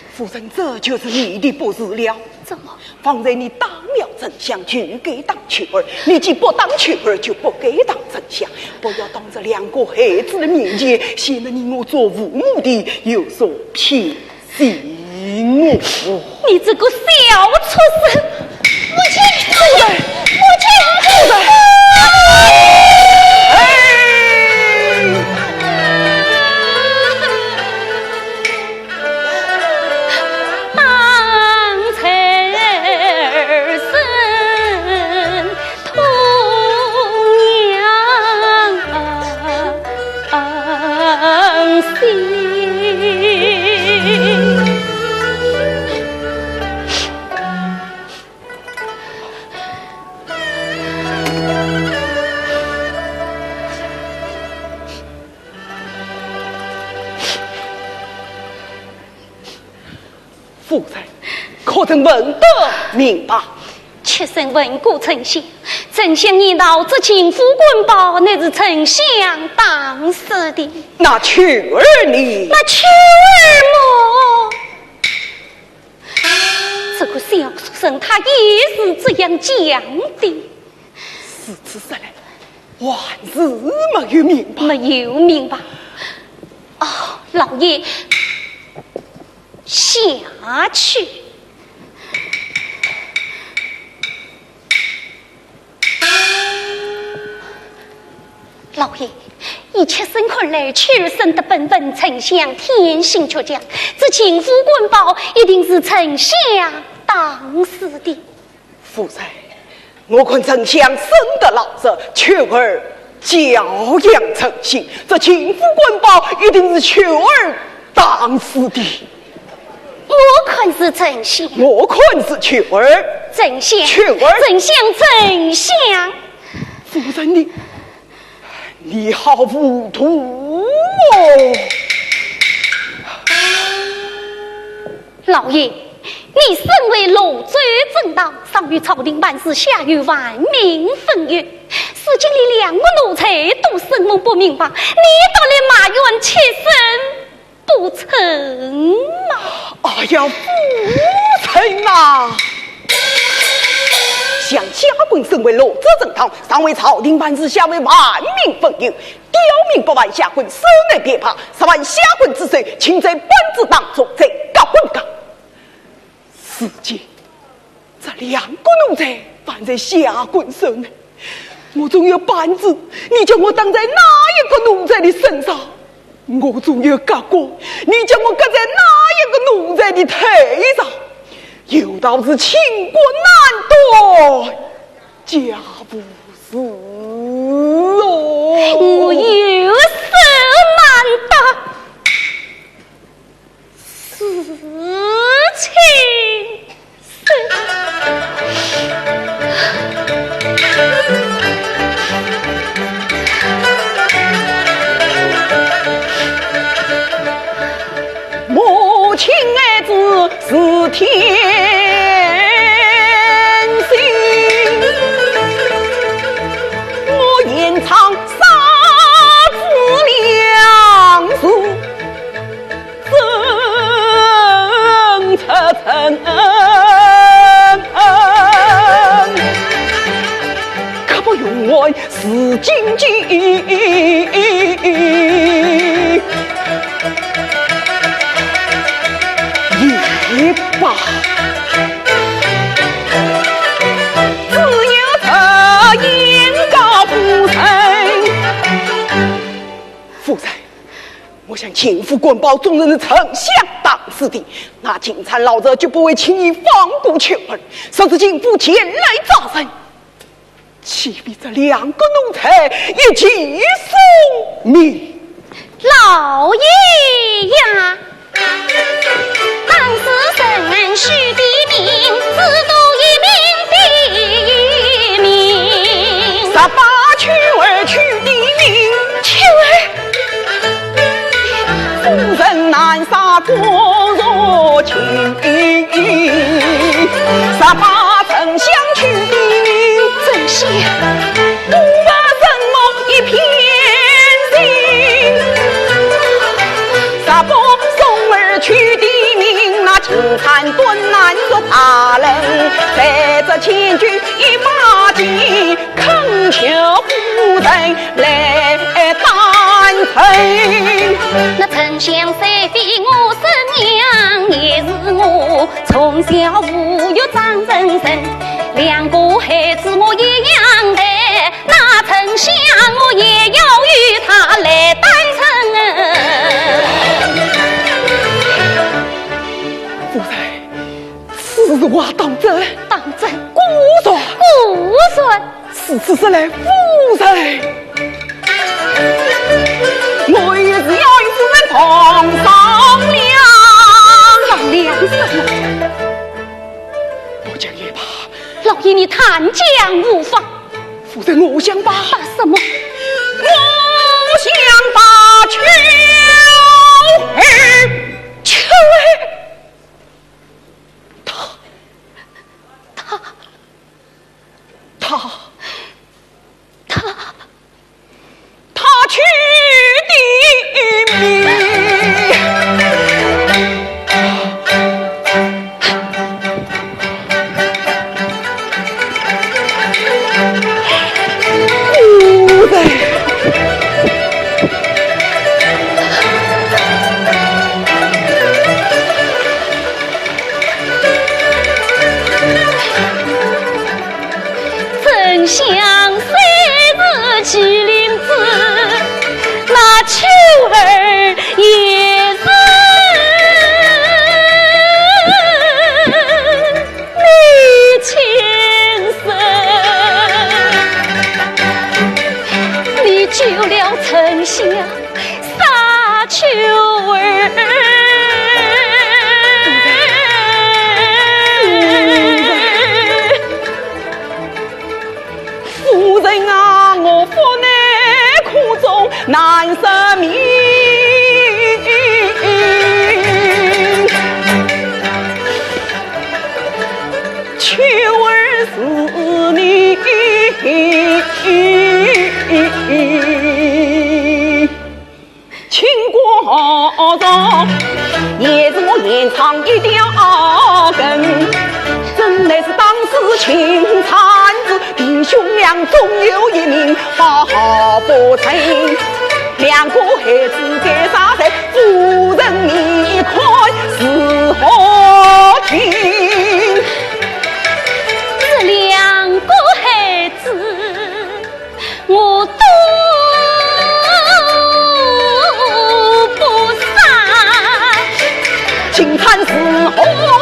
夫人，这就是你的不是了。怎么？方才你当了丞相，就给当雀儿；你既不当雀儿，就不给当丞相。不要当着两个孩子的面前，显得你我做父母的有所偏心哦。你这个小畜生！母亲，夫人，母亲，夫人。夫人，可曾问得明白？妾身问过丞相，丞相念到这情妇滚包乃是丞相当时的。那秋儿你，那秋儿么？这个小书生他也是这样讲的。是此事来，万事没有明白。没有明白。哦，老爷，下去。老爷，以妾身看来，秋儿生得本分，丞相天性倔强，这情妇滚包一定是丞相当时的。夫人，我看丞相生得老实，秋儿教养诚信，这情妇滚包一定是秋儿当时的。我看是丞相，我看是秋儿。丞相，秋儿，丞相，丞相。夫人你好糊涂哦！老爷，你身为罗州正道，上于朝廷办事，下于万民分忧，事情里两个奴才都生蒙不明白，你倒来埋怨妾身不成吗？哎呀，不成啊！像家棍身为罗州正堂，上为朝廷办事，下为万民分忧。刁民不万下棍，手内别怕，10万下棍之手，请在本子当中再告本告。如今这两个奴才放在下棍手内，我总有板子，你叫我当在哪一个奴才的身上？我总有割过，你叫我割在哪一个奴才的腿上？有道是秦国难夺，家不死哦。我有手难得，事情母亲爱子是天心，我延长杀子两数，真诚可不用我死荆棘。一把只有这言告夫人。夫人，我想情妇滚包众人的丞相当时的，那金蝉老者就不会轻易放过秋儿，甚至情妇前来招生，岂比这两个奴才一起送命？老爷呀，当时神许的命，只读一名的名18秋儿取的名，秋儿夫人难杀过若情，18丞相取的名，真是不把什么一片心，18宋儿取的名，那金蝉敦难做他人，在这前句一把剑，恳求夫人来担承。那丞相虽非我生娘，也是我从小抚育长成身，两个孩子我也养大，那丞相我也要与他来担承。夫人，此话当真？当真，孤说，孤说，是来，夫人，我也是要与夫人同商量。商量什么？不讲也罢。老爷你谈讲无妨。夫人，我想把什么？我想把秋儿秋儿。夫人啊，我腹内苦中难生眠，秋儿思你，情过中也是我延长一条根，真乃是当时情惨子，弟兄俩总有一名保不成，两个孩子该杀在夫人你看是何情？这两个孩子我都不杀，情惨是何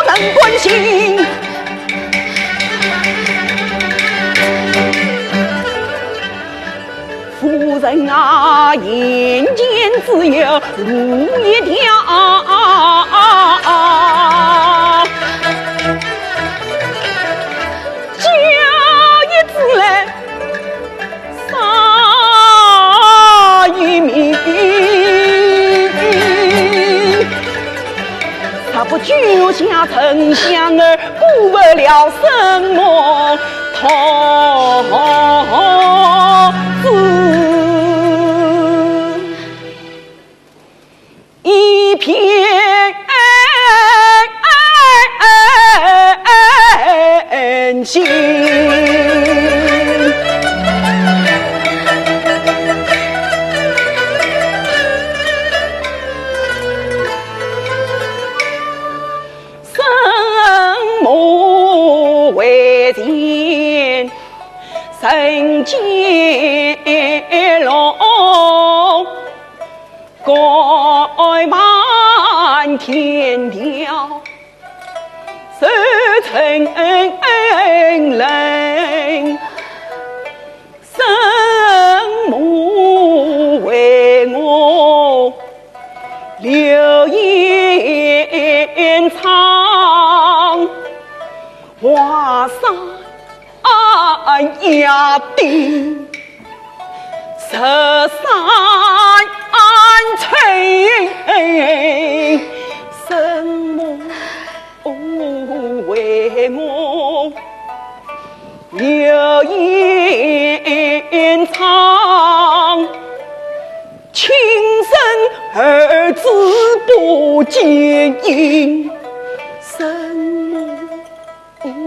能关心？夫人啊，人间只有路一条，家一子来杀一命，他不救下丞相儿，顾不了生梦头子。一片心，生母为前神接龙，盖满天条，手成人，生母为我留言长，华山压顶13岁，生母为我留言长，亲生儿子不见影，生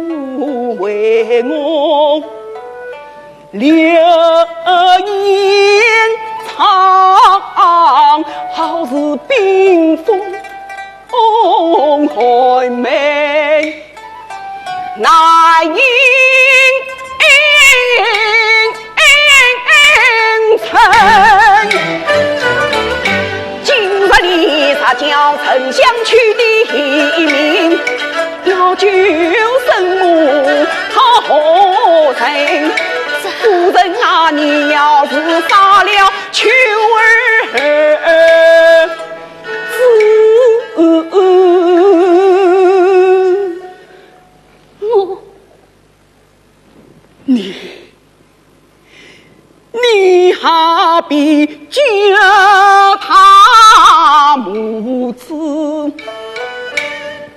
母为我留言长，好似冰封海美，那应城。今日里他叫丞相去的名，要救生母他何成？夫人啊，你要是杀了秋儿你何必救他母子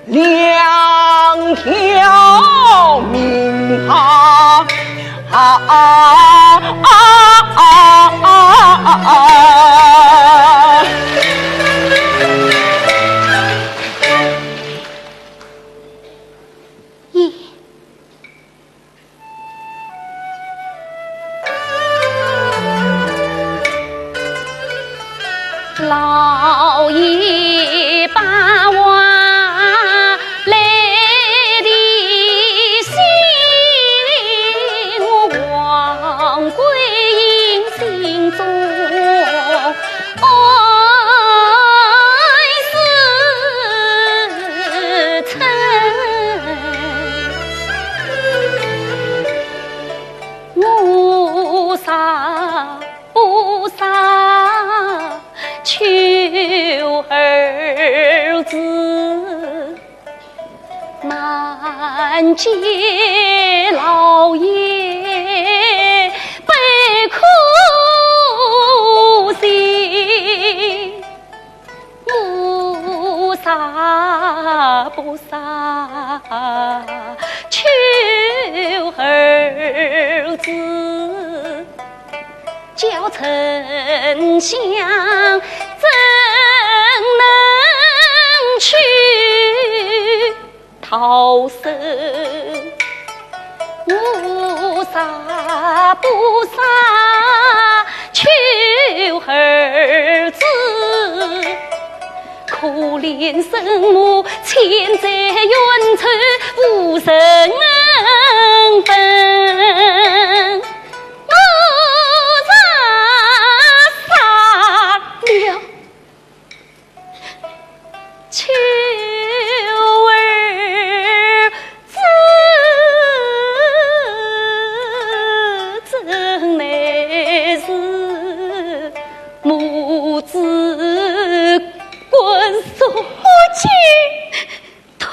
两条命老爷把我来的心，王贵因心中爱似尘，我杀不杀去儿子，难解老爷悲苦心，母杀不杀求儿子，叫丞相怎能去逃生？无杀不杀求儿子，可怜生母千载冤仇无人分。求儿子，真乃是母子滚锁金土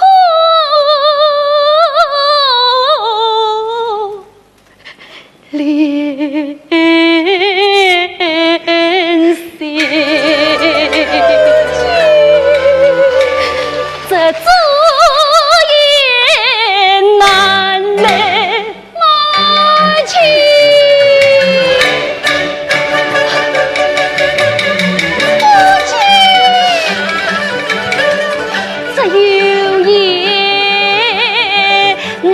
连心。这主意难来母亲，这有言难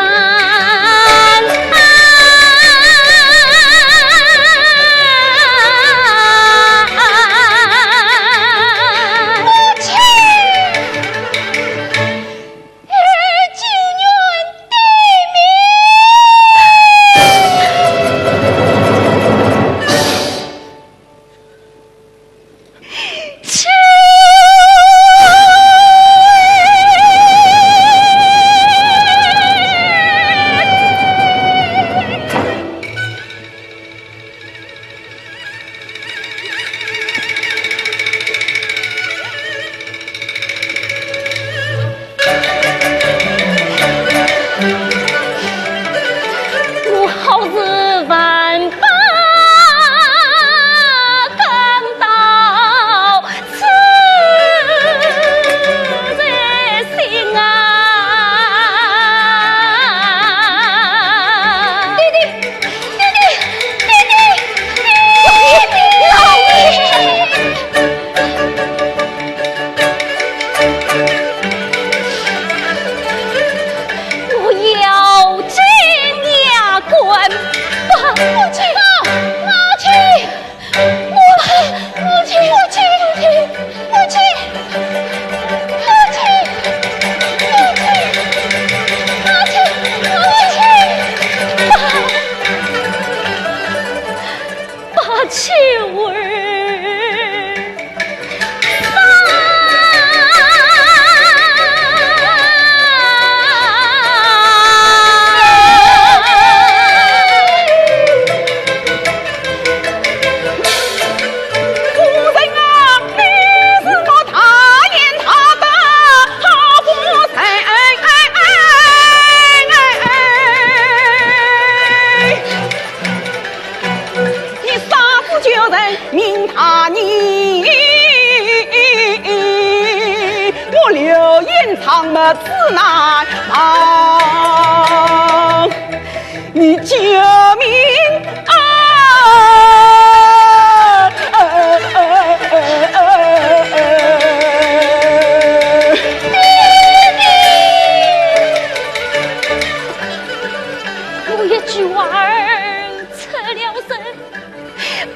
求儿命他你，我留言长么自难忘，你救命啊！我一句话儿扯了身，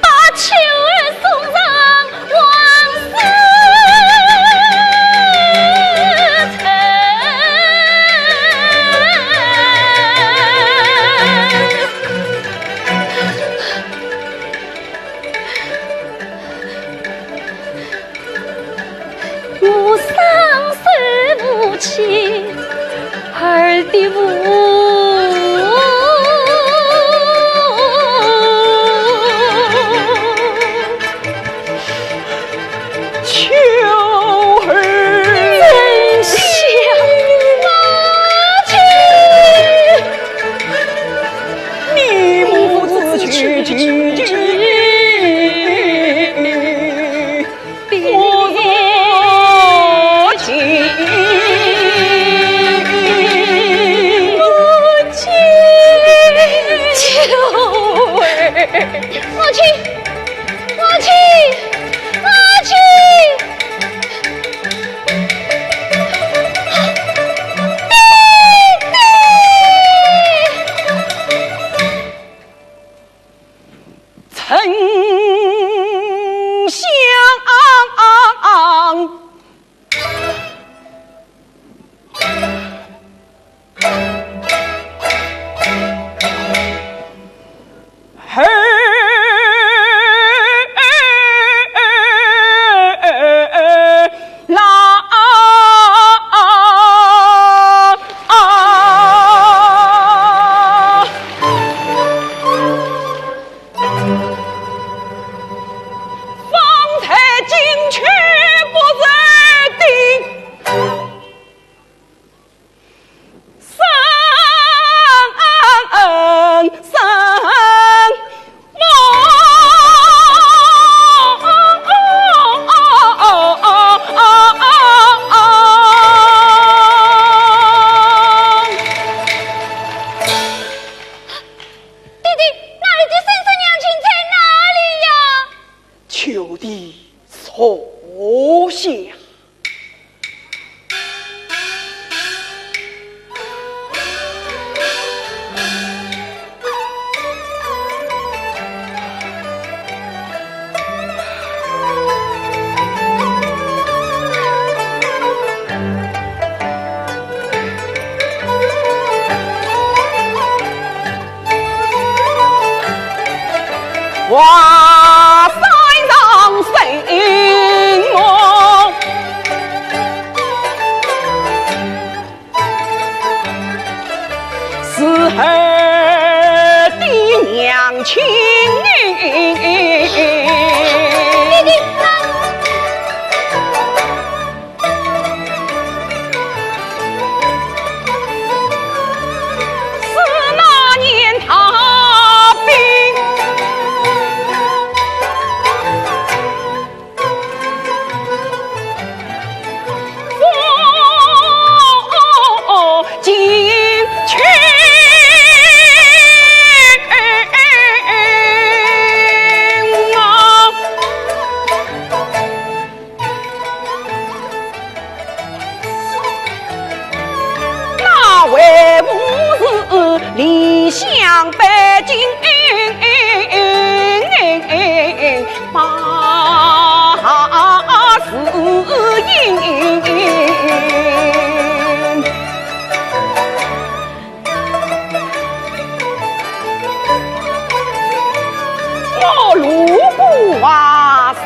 把秋儿送上王思成。我伤心母亲儿的无求下。哇塞让谁我是后的娘亲离乡北京把死因，我路过华山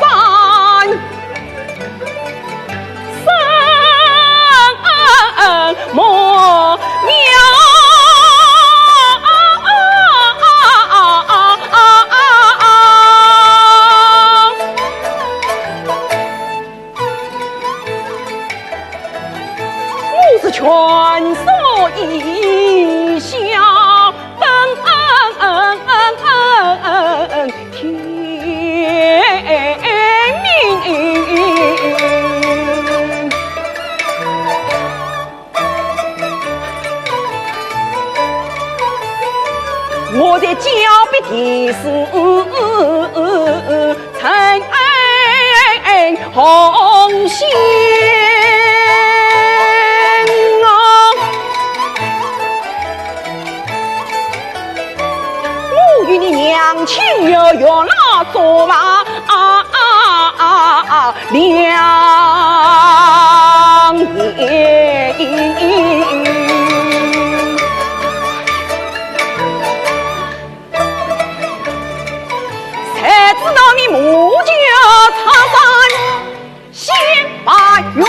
生莫苗。全所一笑天明，我的脚边的是红线。娘亲又用那做马两年，才知道你母舅插山先把冤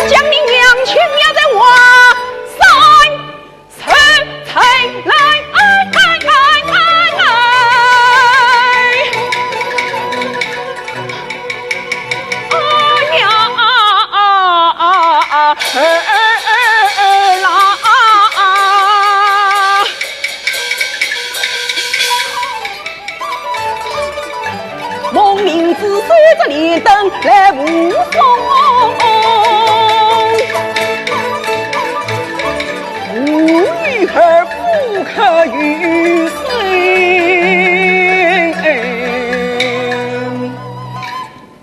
将你娘亲要在我蒙名字守着连灯来护送，女儿不可与谁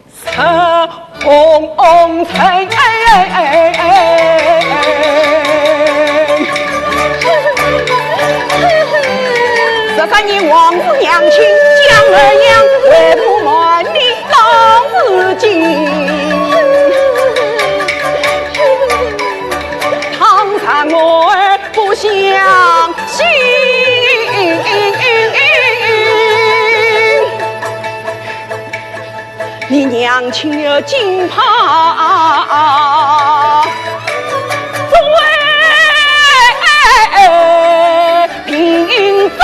色红尘13年王子娘亲江儿娘为不满你当自己唐山我儿不相信你娘亲儿惊怕作为平分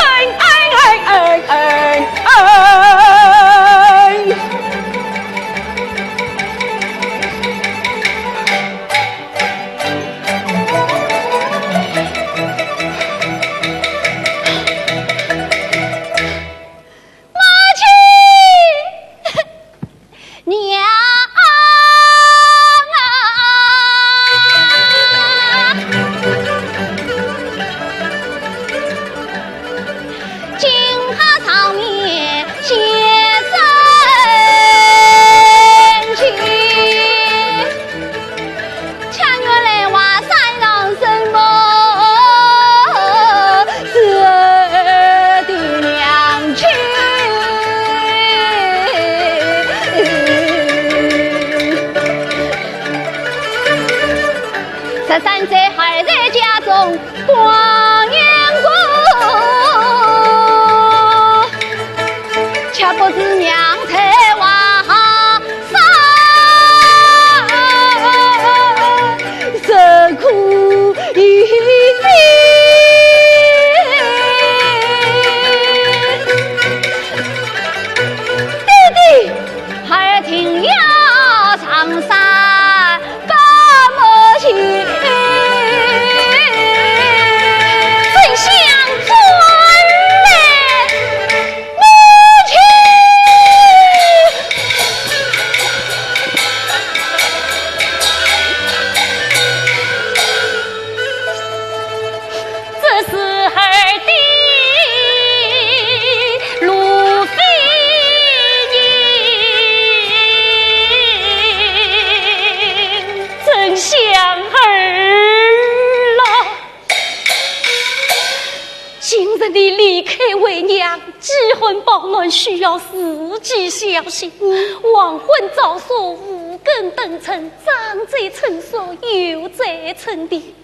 娘我是娘才娃上，受苦于心。弟弟，还挺要长山把母亲。保暖需要时机小心，亡婚早说无根登城，长在城上有在城底。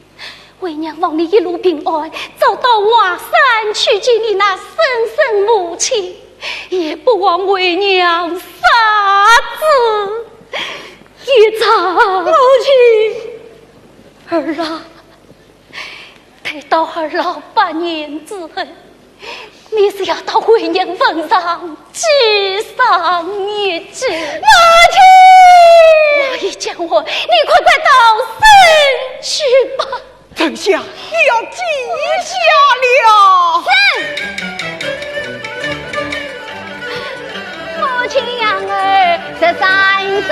为娘望你一路平安，走到华山去见你那生身母亲，也不忘为娘杀子一场。母亲，儿啊，待到儿老8年之后，你是要到为娘坟上祭上一祭。母亲，我已讲我，你快快到身去吧。丞相，你要记下了。母亲养儿13岁，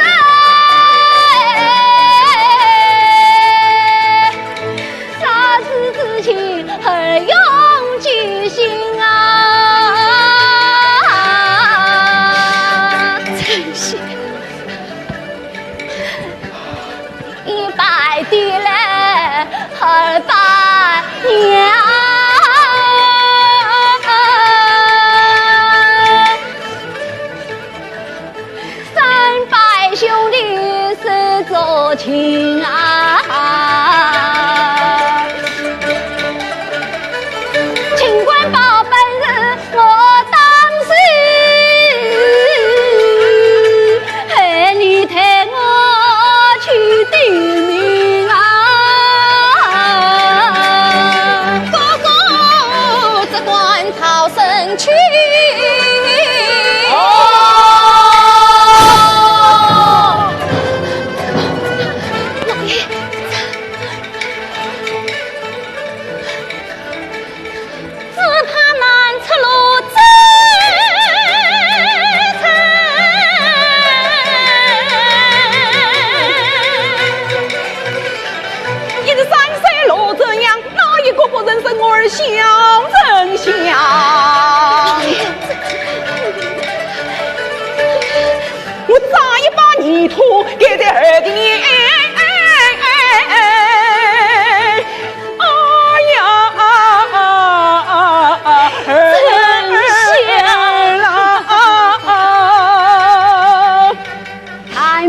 杀子之情儿永记心啊！丞相，100地来200年。兄弟是做亲啊，尽管报本事我当时，害你抬我去地名啊，哥哥只管逃生去。小丞相，我再一把泥土给在儿的脸。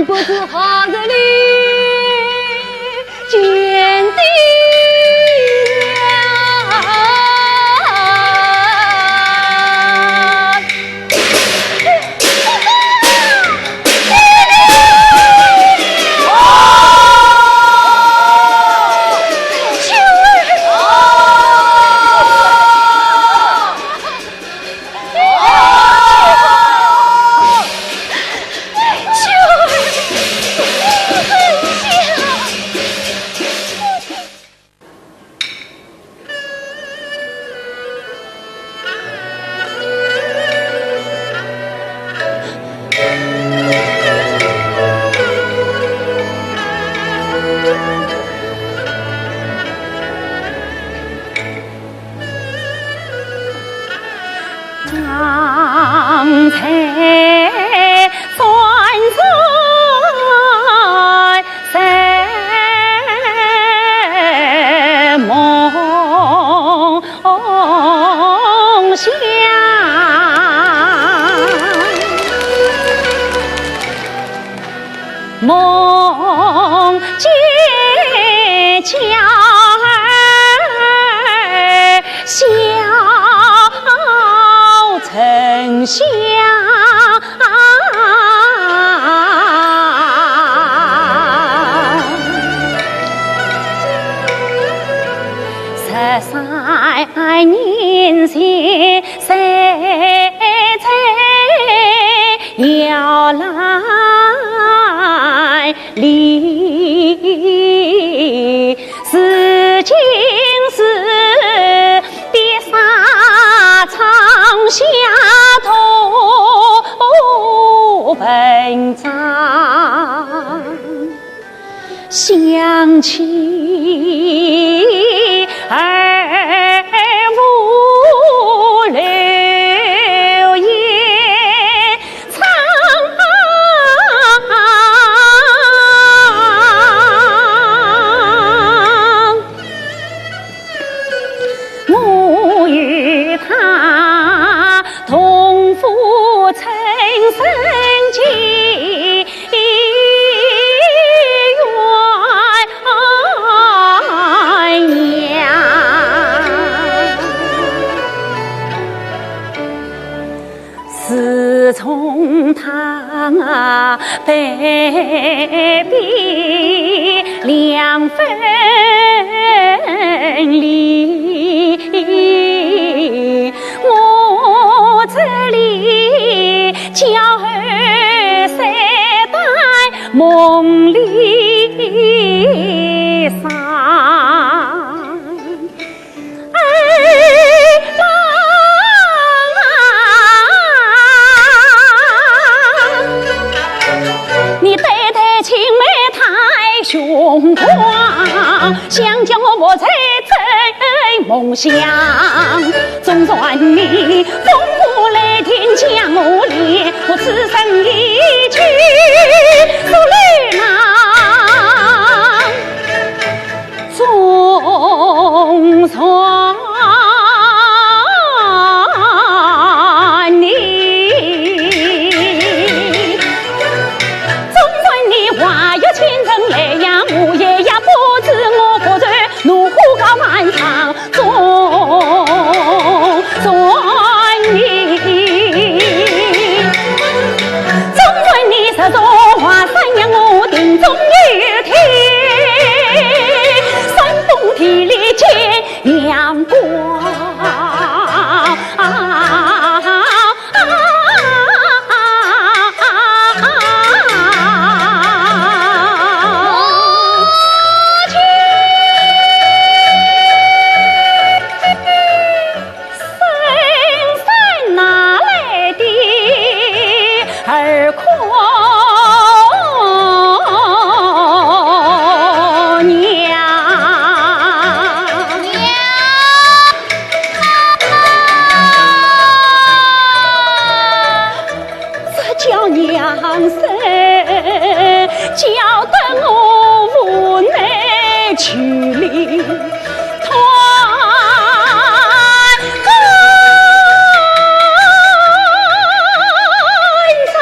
不知何日里见地刚才算在梦乡，梦见娇儿笑成梦想。13年前，谁在要来离？是今世的沙场下头文章，想起而无留言，苍我与他同赴尘生几鸳鸯。自从他被逼两分离，我这里叫儿谁在梦里伤？你对待青梅太凶狂，想将我磨成真梦想。总算你风骨雷霆将我裂，我此生一去如绿郎，总算话有千层泪呀，我也呀不知我何处怒火高满堂，总算你这座华山呀，我定中有天，山峰体里见阳光。叫得我无奈去离，团上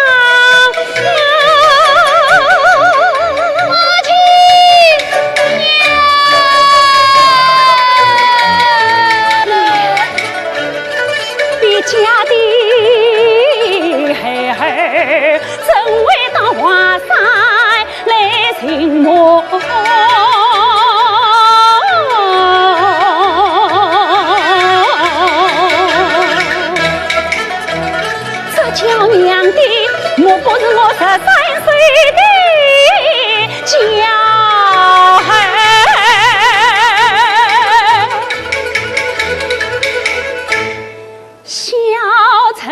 母亲别家的孩儿怎会到华山来寻我？这叫娘的，莫不是我13岁的娇孩？小陈。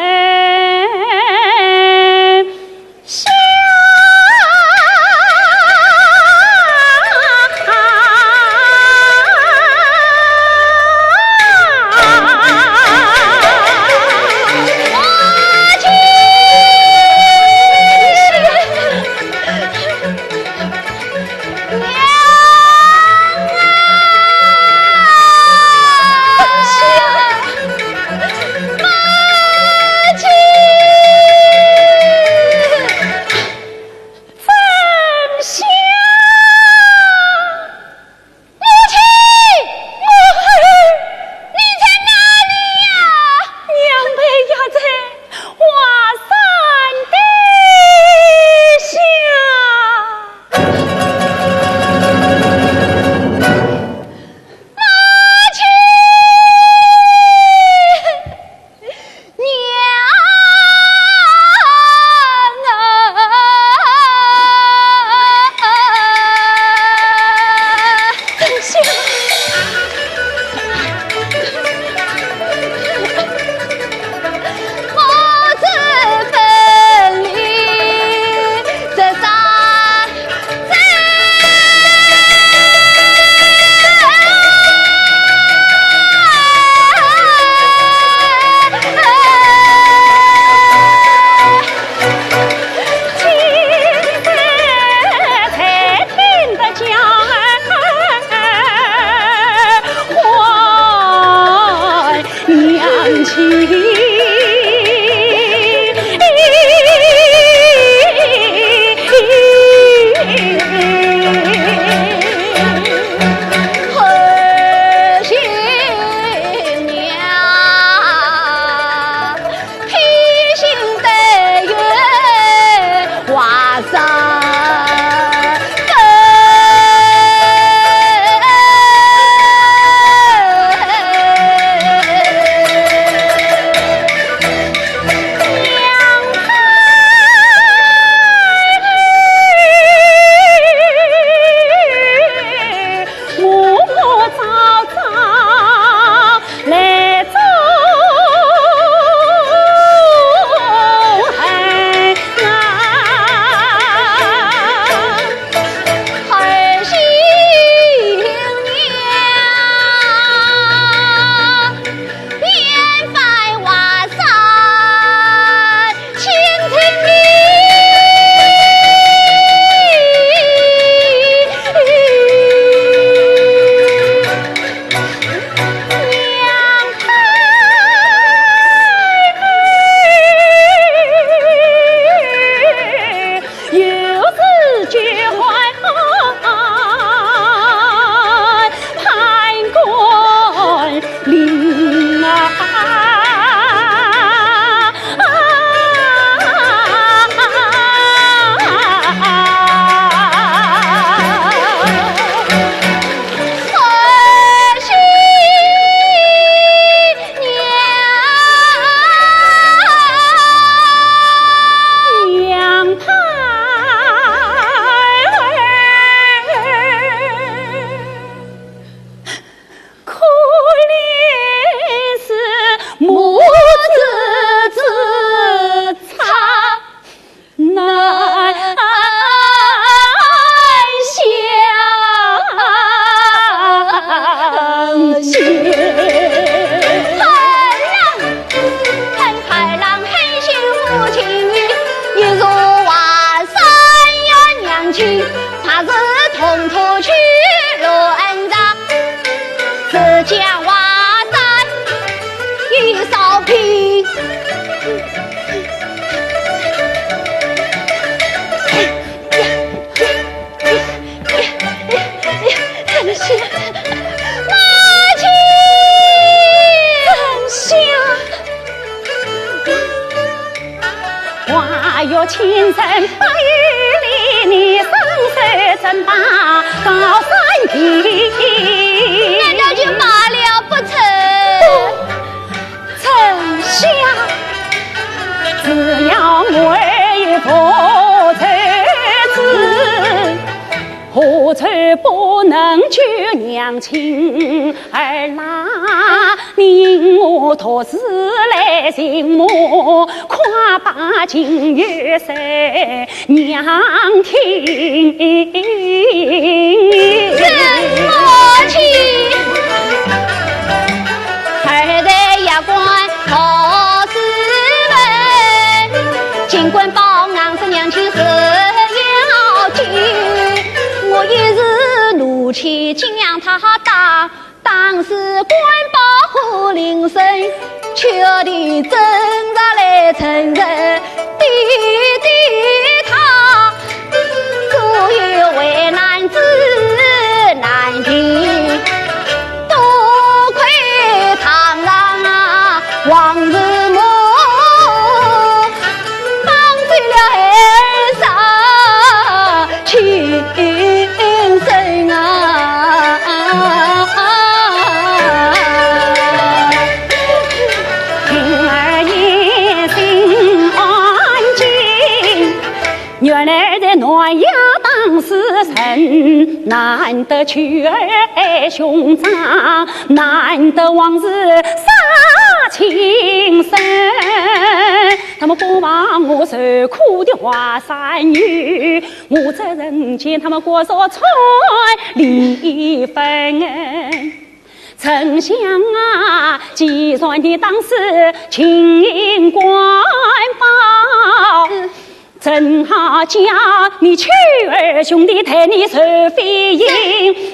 哎呦，亲生8月里，你生手正把高山平，难道就罢了不成？丞相，只要我一佛才子，何愁不能救娘亲儿郎？你我托事来寻我，夸把金玉手娘听。母亲，儿在衙官考试问，尽管报案是娘亲是要紧，我一时怒气将他打。当时官保护铃声，求的挣扎来承认，弟弟他所有为难之难题，多亏堂上啊王日母帮助了儿嫂亲生啊。原来在南阳当时辰，难得娶儿兄长，难得往日杀亲生。他们不忘我受苦的华山女，我在人间他们过说穿离分。丞相啊，计算的当时情官报。正好叫你娶儿兄弟替你受飞鹰，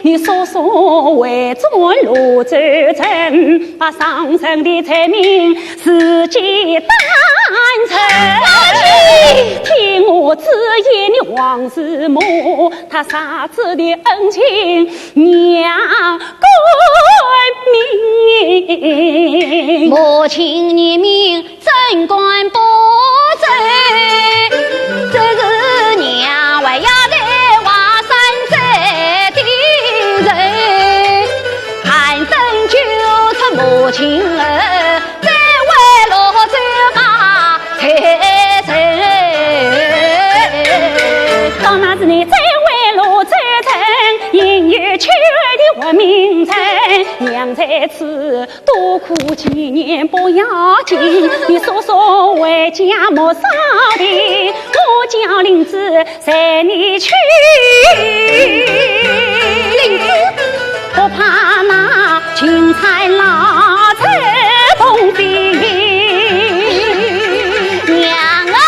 你说说为尊罗州城，把上层的财命自己担成。听我直言，你王师母他杀子的恩情娘归明，母亲你命贞观不正，这是娘为呀在华山寨的人，寒生就出母亲儿，再为罗州把财神。到那时你再为罗州城，因有妻儿的活名称，娘在此多苦几年不要紧，你说说为家莫少的，我叫林子随你去。林子，不怕那青菜拉扯东飞，娘啊，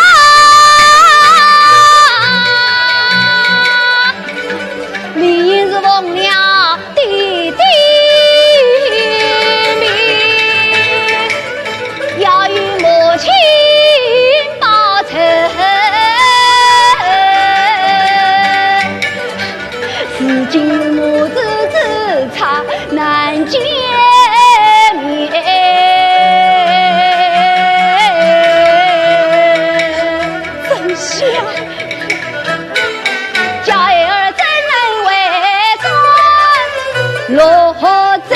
你是忘了弟弟命，要与母亲报仇。如今母子之差难见面，真相叫儿真人为尊，罗州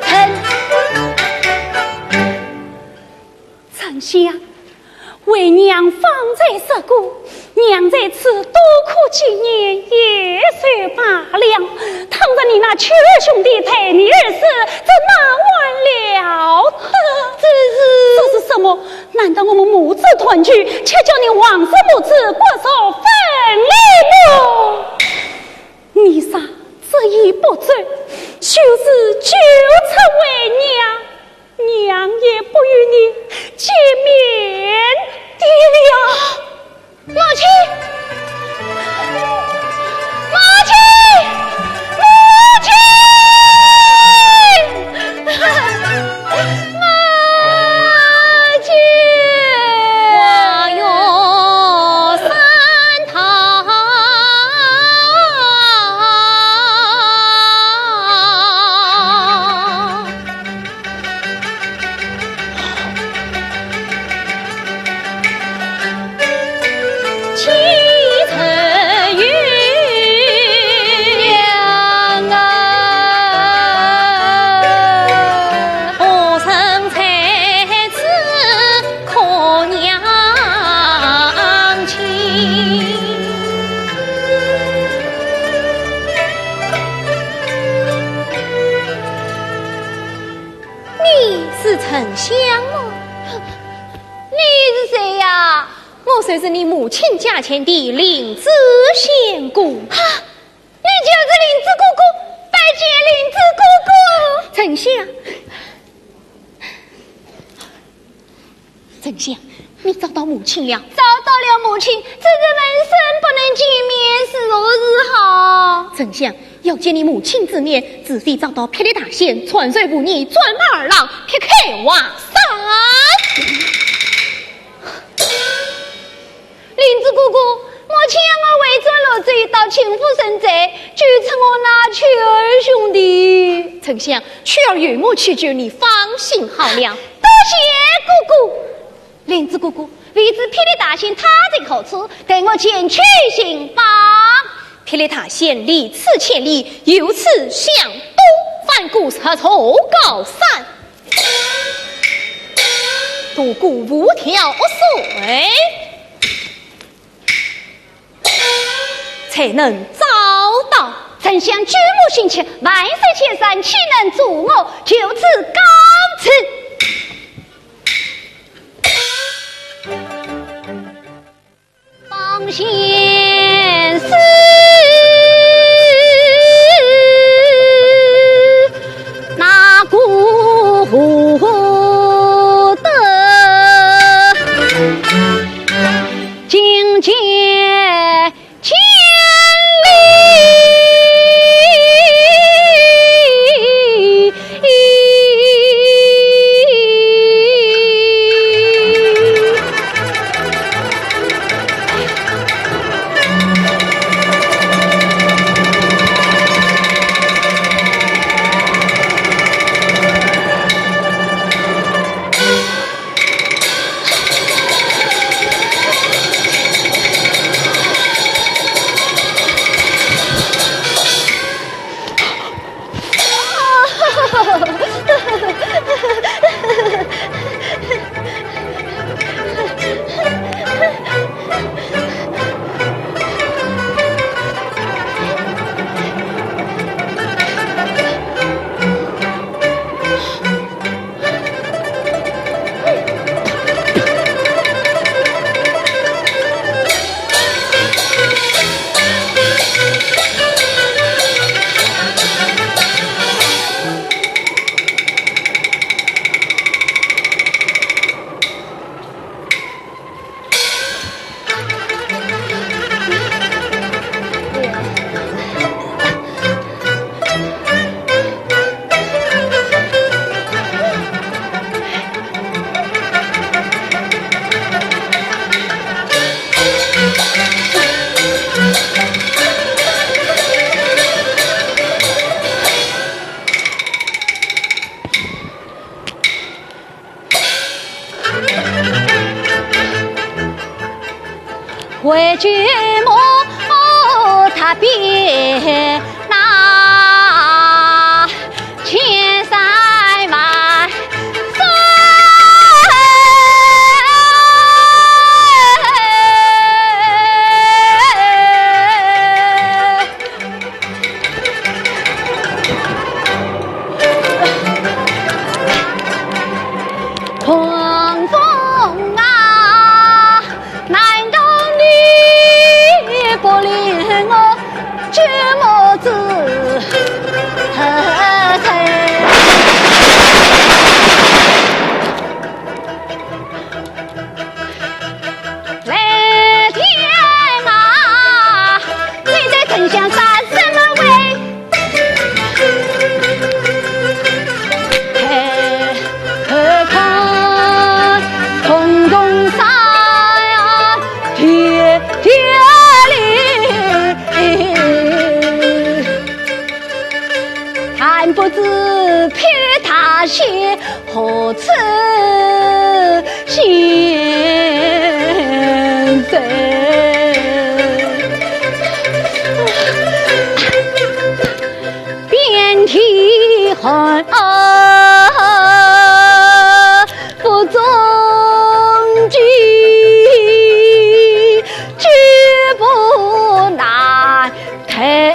城。丞相，为娘方才失故，娘在此多苦几年也算罢了。倘若你那娶儿兄弟陪你而死，这哪完了得？这是什么？难道我们母子团聚，且叫你王氏母子过手分离吗？你啥这一不走，就是就此为娘，娘也不与你见面的了。母亲，母亲，母亲，母亲，我有三就是你母亲家前的灵芝仙姑。哈，你就是灵芝姑姑，拜见灵芝姑姑。丞相，丞相，你找到母亲了？找到了母亲，这是人生不能见面，是何日好？丞相，要见你母亲之面，仔细找到霹雳大仙，传水不逆，转马二郎，劈开瓦山。灵芝姑姑，我请我为尊落罪到秦府申罪，就称我那曲儿兄弟。丞相，曲儿与母去救你，放心好了。多谢姑姑。灵芝姑姑，未知霹雳大仙他在何处？带我前去寻访。霹雳塔县离此千里，由此向东，翻过河头高山，渡过五条水，才能找到。丞相举目寻去，万水千山，岂能阻我？就此告辞。方先生，那顾得境界千为君莫他别那千山万水，狂风啊，难道你不怜我这么子来天啊，你在丞相杀什么为？可看空中山啊，铁里，看不知霹雳大仙何处现身？遍体寒不中举，举不难开。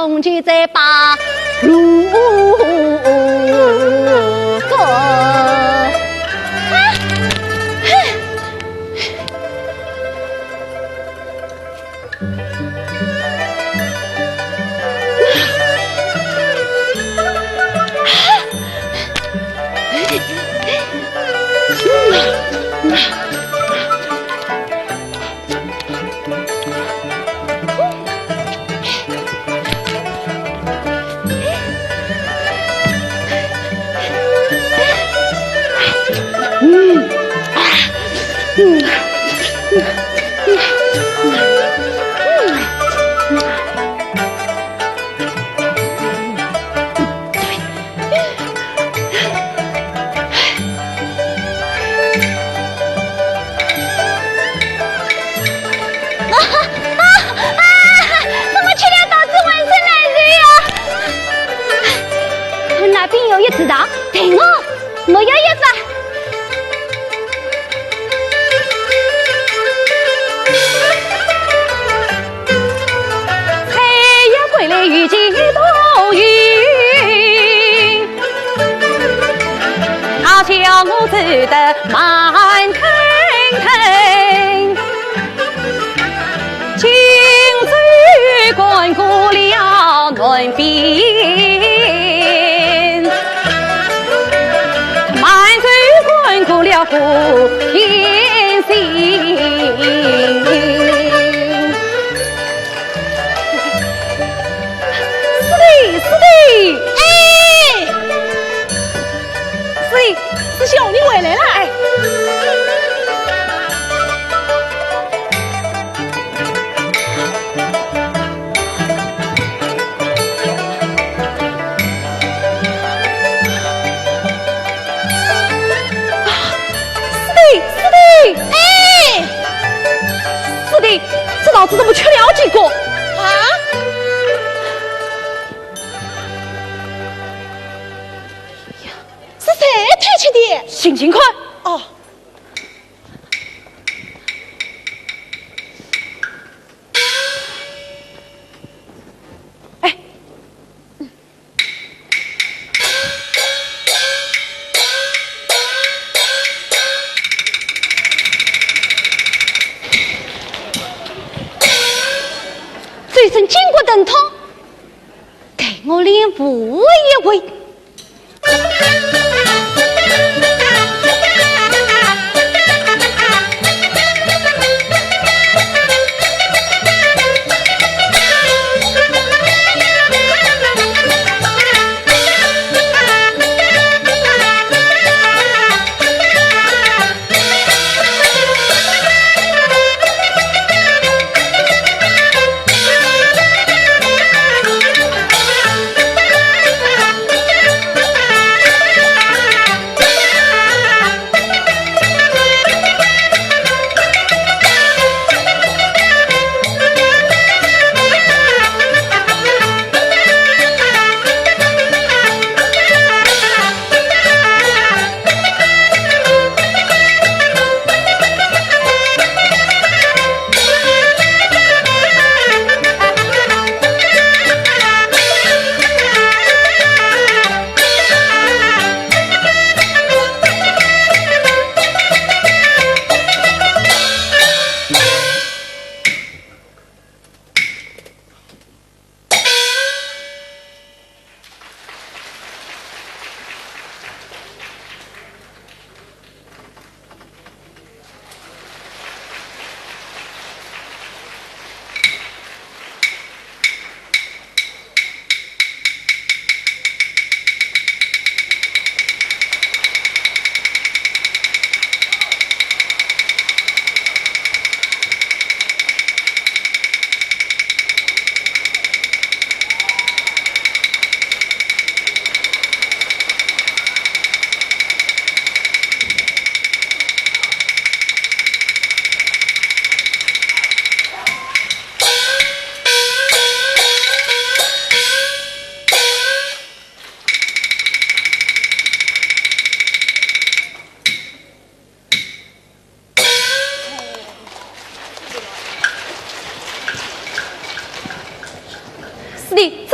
同居在把路走。走得慢腾腾，轻舟滚过了岸边，慢舟滚过了湖天心。师弟，师兄，你回来了！哎，师弟，哎，师弟，这老子怎么去了解过？啊？是谁抬起的？行快！哦。哎，这身金国灯汤，给我脸补一回。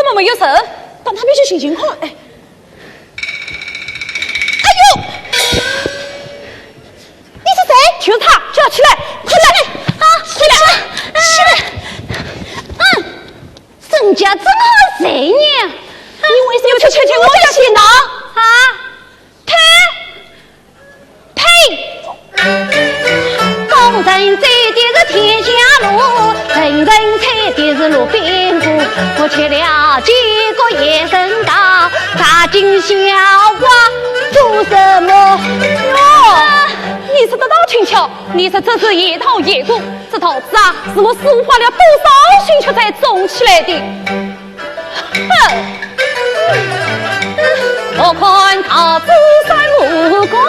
我没有事，到那边去寻寻看。哎，哎呦，你是谁？就是他，叫他起来，快来啊，起来，起来！沈家真好谁呢？你为什么去窃听我家行囊啊？工人走的是天下路，人人踩的是路边骨。我吃了几个野生刀，扎进小娃做什么？哟，你是得道轻巧，你是这是野桃野果，这桃子啊，是我抒发了多少心血才种起来的。哼！我看桃子山无果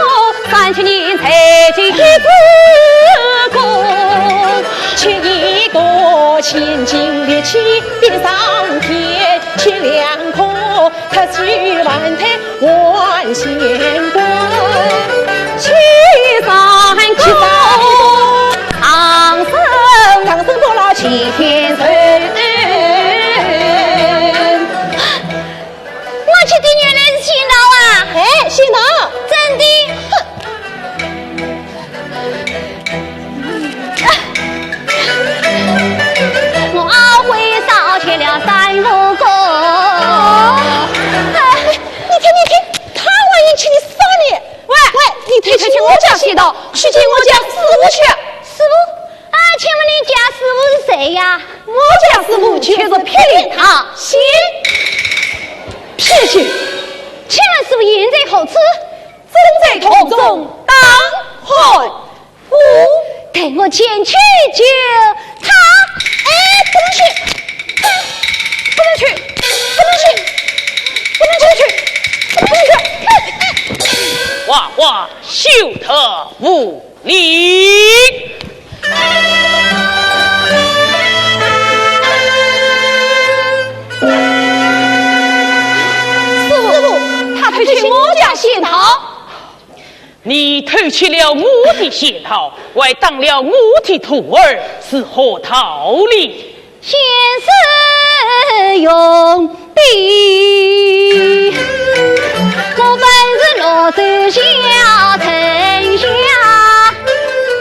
，30年才结一枝果，却一朵千金烈气变上天，却2颗特许万态万仙光，七三颗长生不老齐天神。我去的原来是仙桃啊！哎，仙桃，真的。我会烧切了3、5个。你听，他万一请你杀你！喂，你推去我家仙桃，去见我家师傅去。师傅啊，请问你家师傅是谁呀？我家师傅却是霹雳堂仙。谢谢。请问师傅现在何处？正在途中，当海湖。带我前去救他。哎，不能去，不能去，不能去，不能去，不能去。娃娃休特无礼。师傅，他推去我家仙桃。你偷去了我的仙桃，还当了我的徒儿，是何道理？先生用笔，我本是落水小丞相，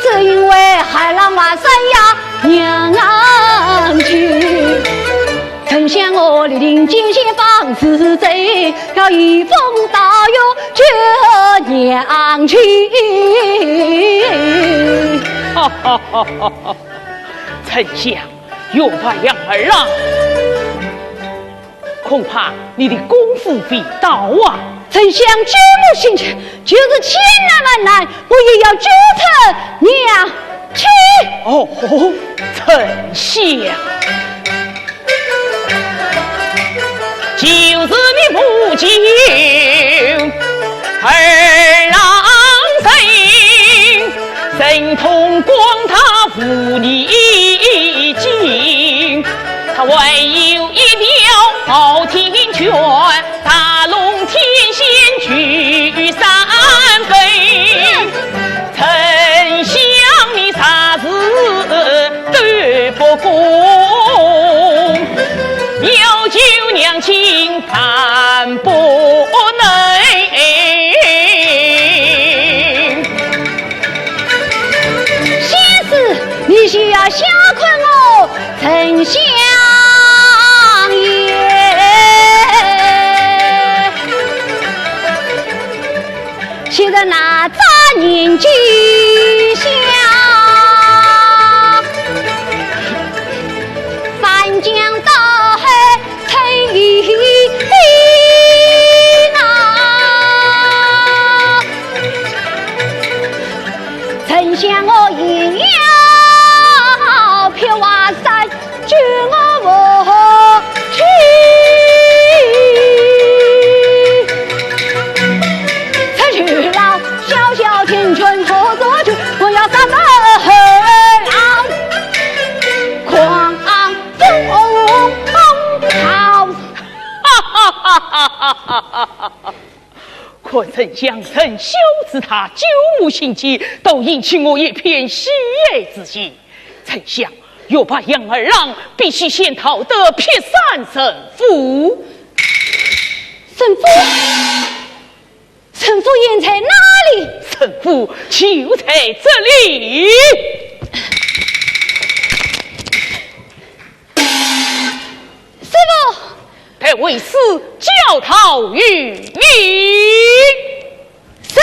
只因为海浪娃山呀娘去。丞相我立定金线防自贼，要一封道友救娘去。哈哈哈哈哈！丞相，又把杨儿郎，恐怕你的功夫必到啊！丞相举目兴趣，就是千难万难，我也要救出娘去。哦，丞相。就是你不救儿郎神，神通广他负你尽，他还有一条傲天拳，大龙天仙聚三分。丞相你啥子都不公，要救娘亲敢不能？先生，你需要下困我丞相爷。现在那杂人之下，翻江倒海成一啊！丞相我也要飘瓦山，救我去。才去了小小天春何所去？我要三二郎，狂风涛。哈哈哈哈哈哈！可丞相曾羞耻他九牧行迹，都引起我一片喜爱之心。丞相，又把杨二郎必须先讨得撇山神父。神父人在哪里？神父就在这里。师傅，待为师教导于你。是。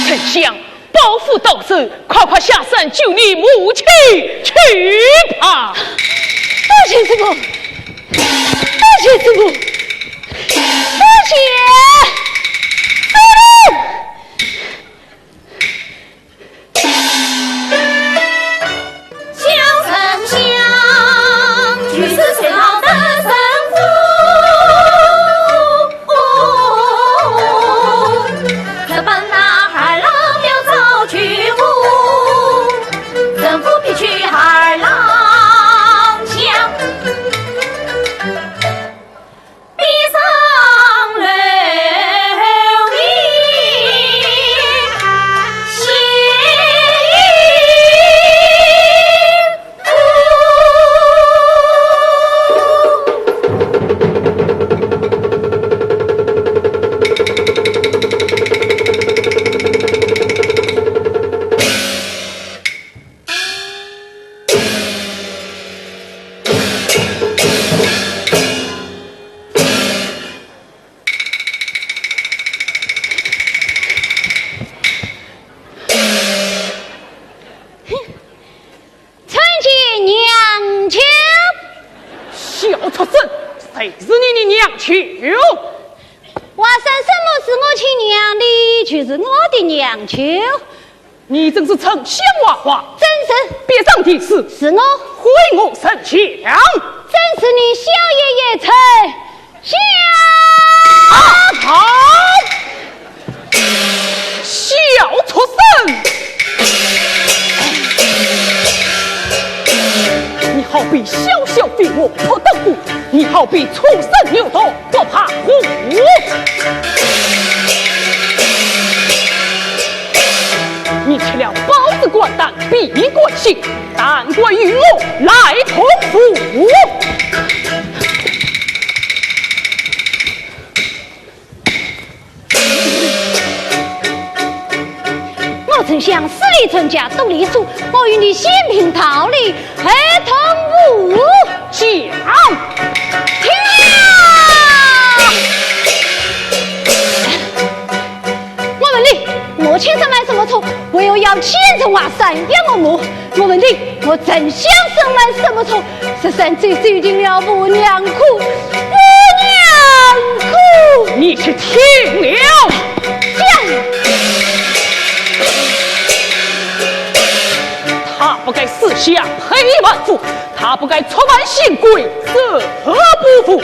丞相抱负到手，快快下山救你母亲去吧！多谢师傅，多谢师傅，多谢。谁是你的娘舅？华山什么是我亲娘的，就是我的娘舅。你真是丞相娃娃，真是别上的事，是我毁我丞相，真是你小爷爷丞相。好，小畜生！你好比小小飞蛾不等虎，你好比畜生牛犊不怕虎。你吃了包子官蛋，必官刑，但归于我来同府。我丞相死里存家都隶属，我与你先平道理，合同无讲。听啊！我问你，我欠什么什么错？我又要牵着华山养我母。我问你，我丞相什么什么错？十三岁受尽了无娘苦，无娘苦。你是听了？讲。他不该四下黑满腹，他不该出卖新贵，色何不服？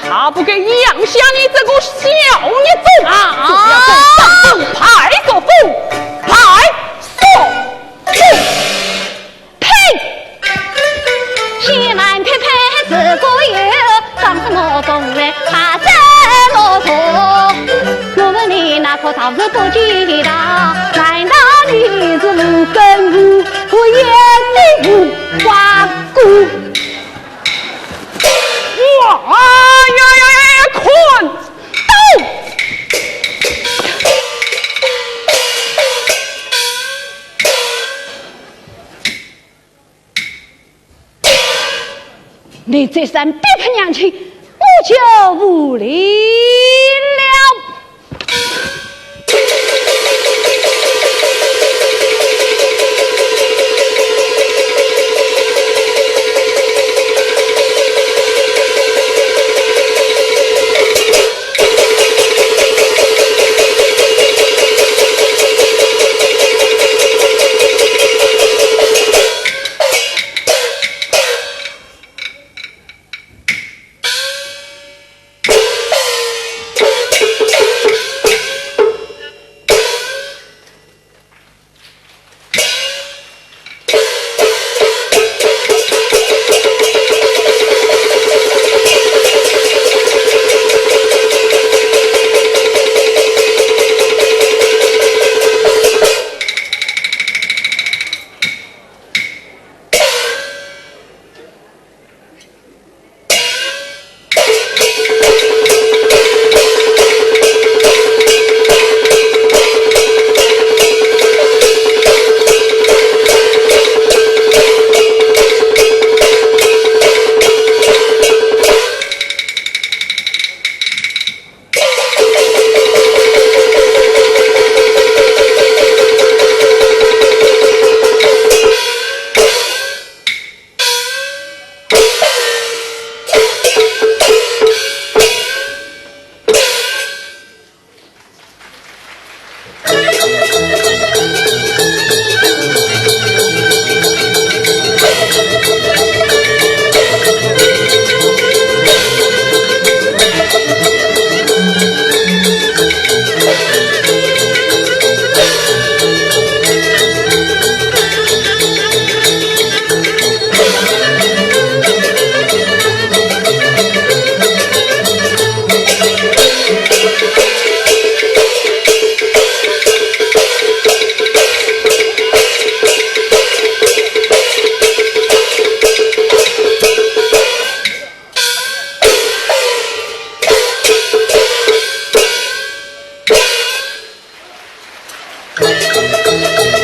他不该养下你这个小孽种啊！就要跟上府派出所，派出所。呸！千万撇撇这个油，讲什么东来怕什么错？我问你，那颗桃子不举道，难道你是无根无不眼里无花骨？哇呀，困到！你这三别看娘亲，我就无力了。Thank you.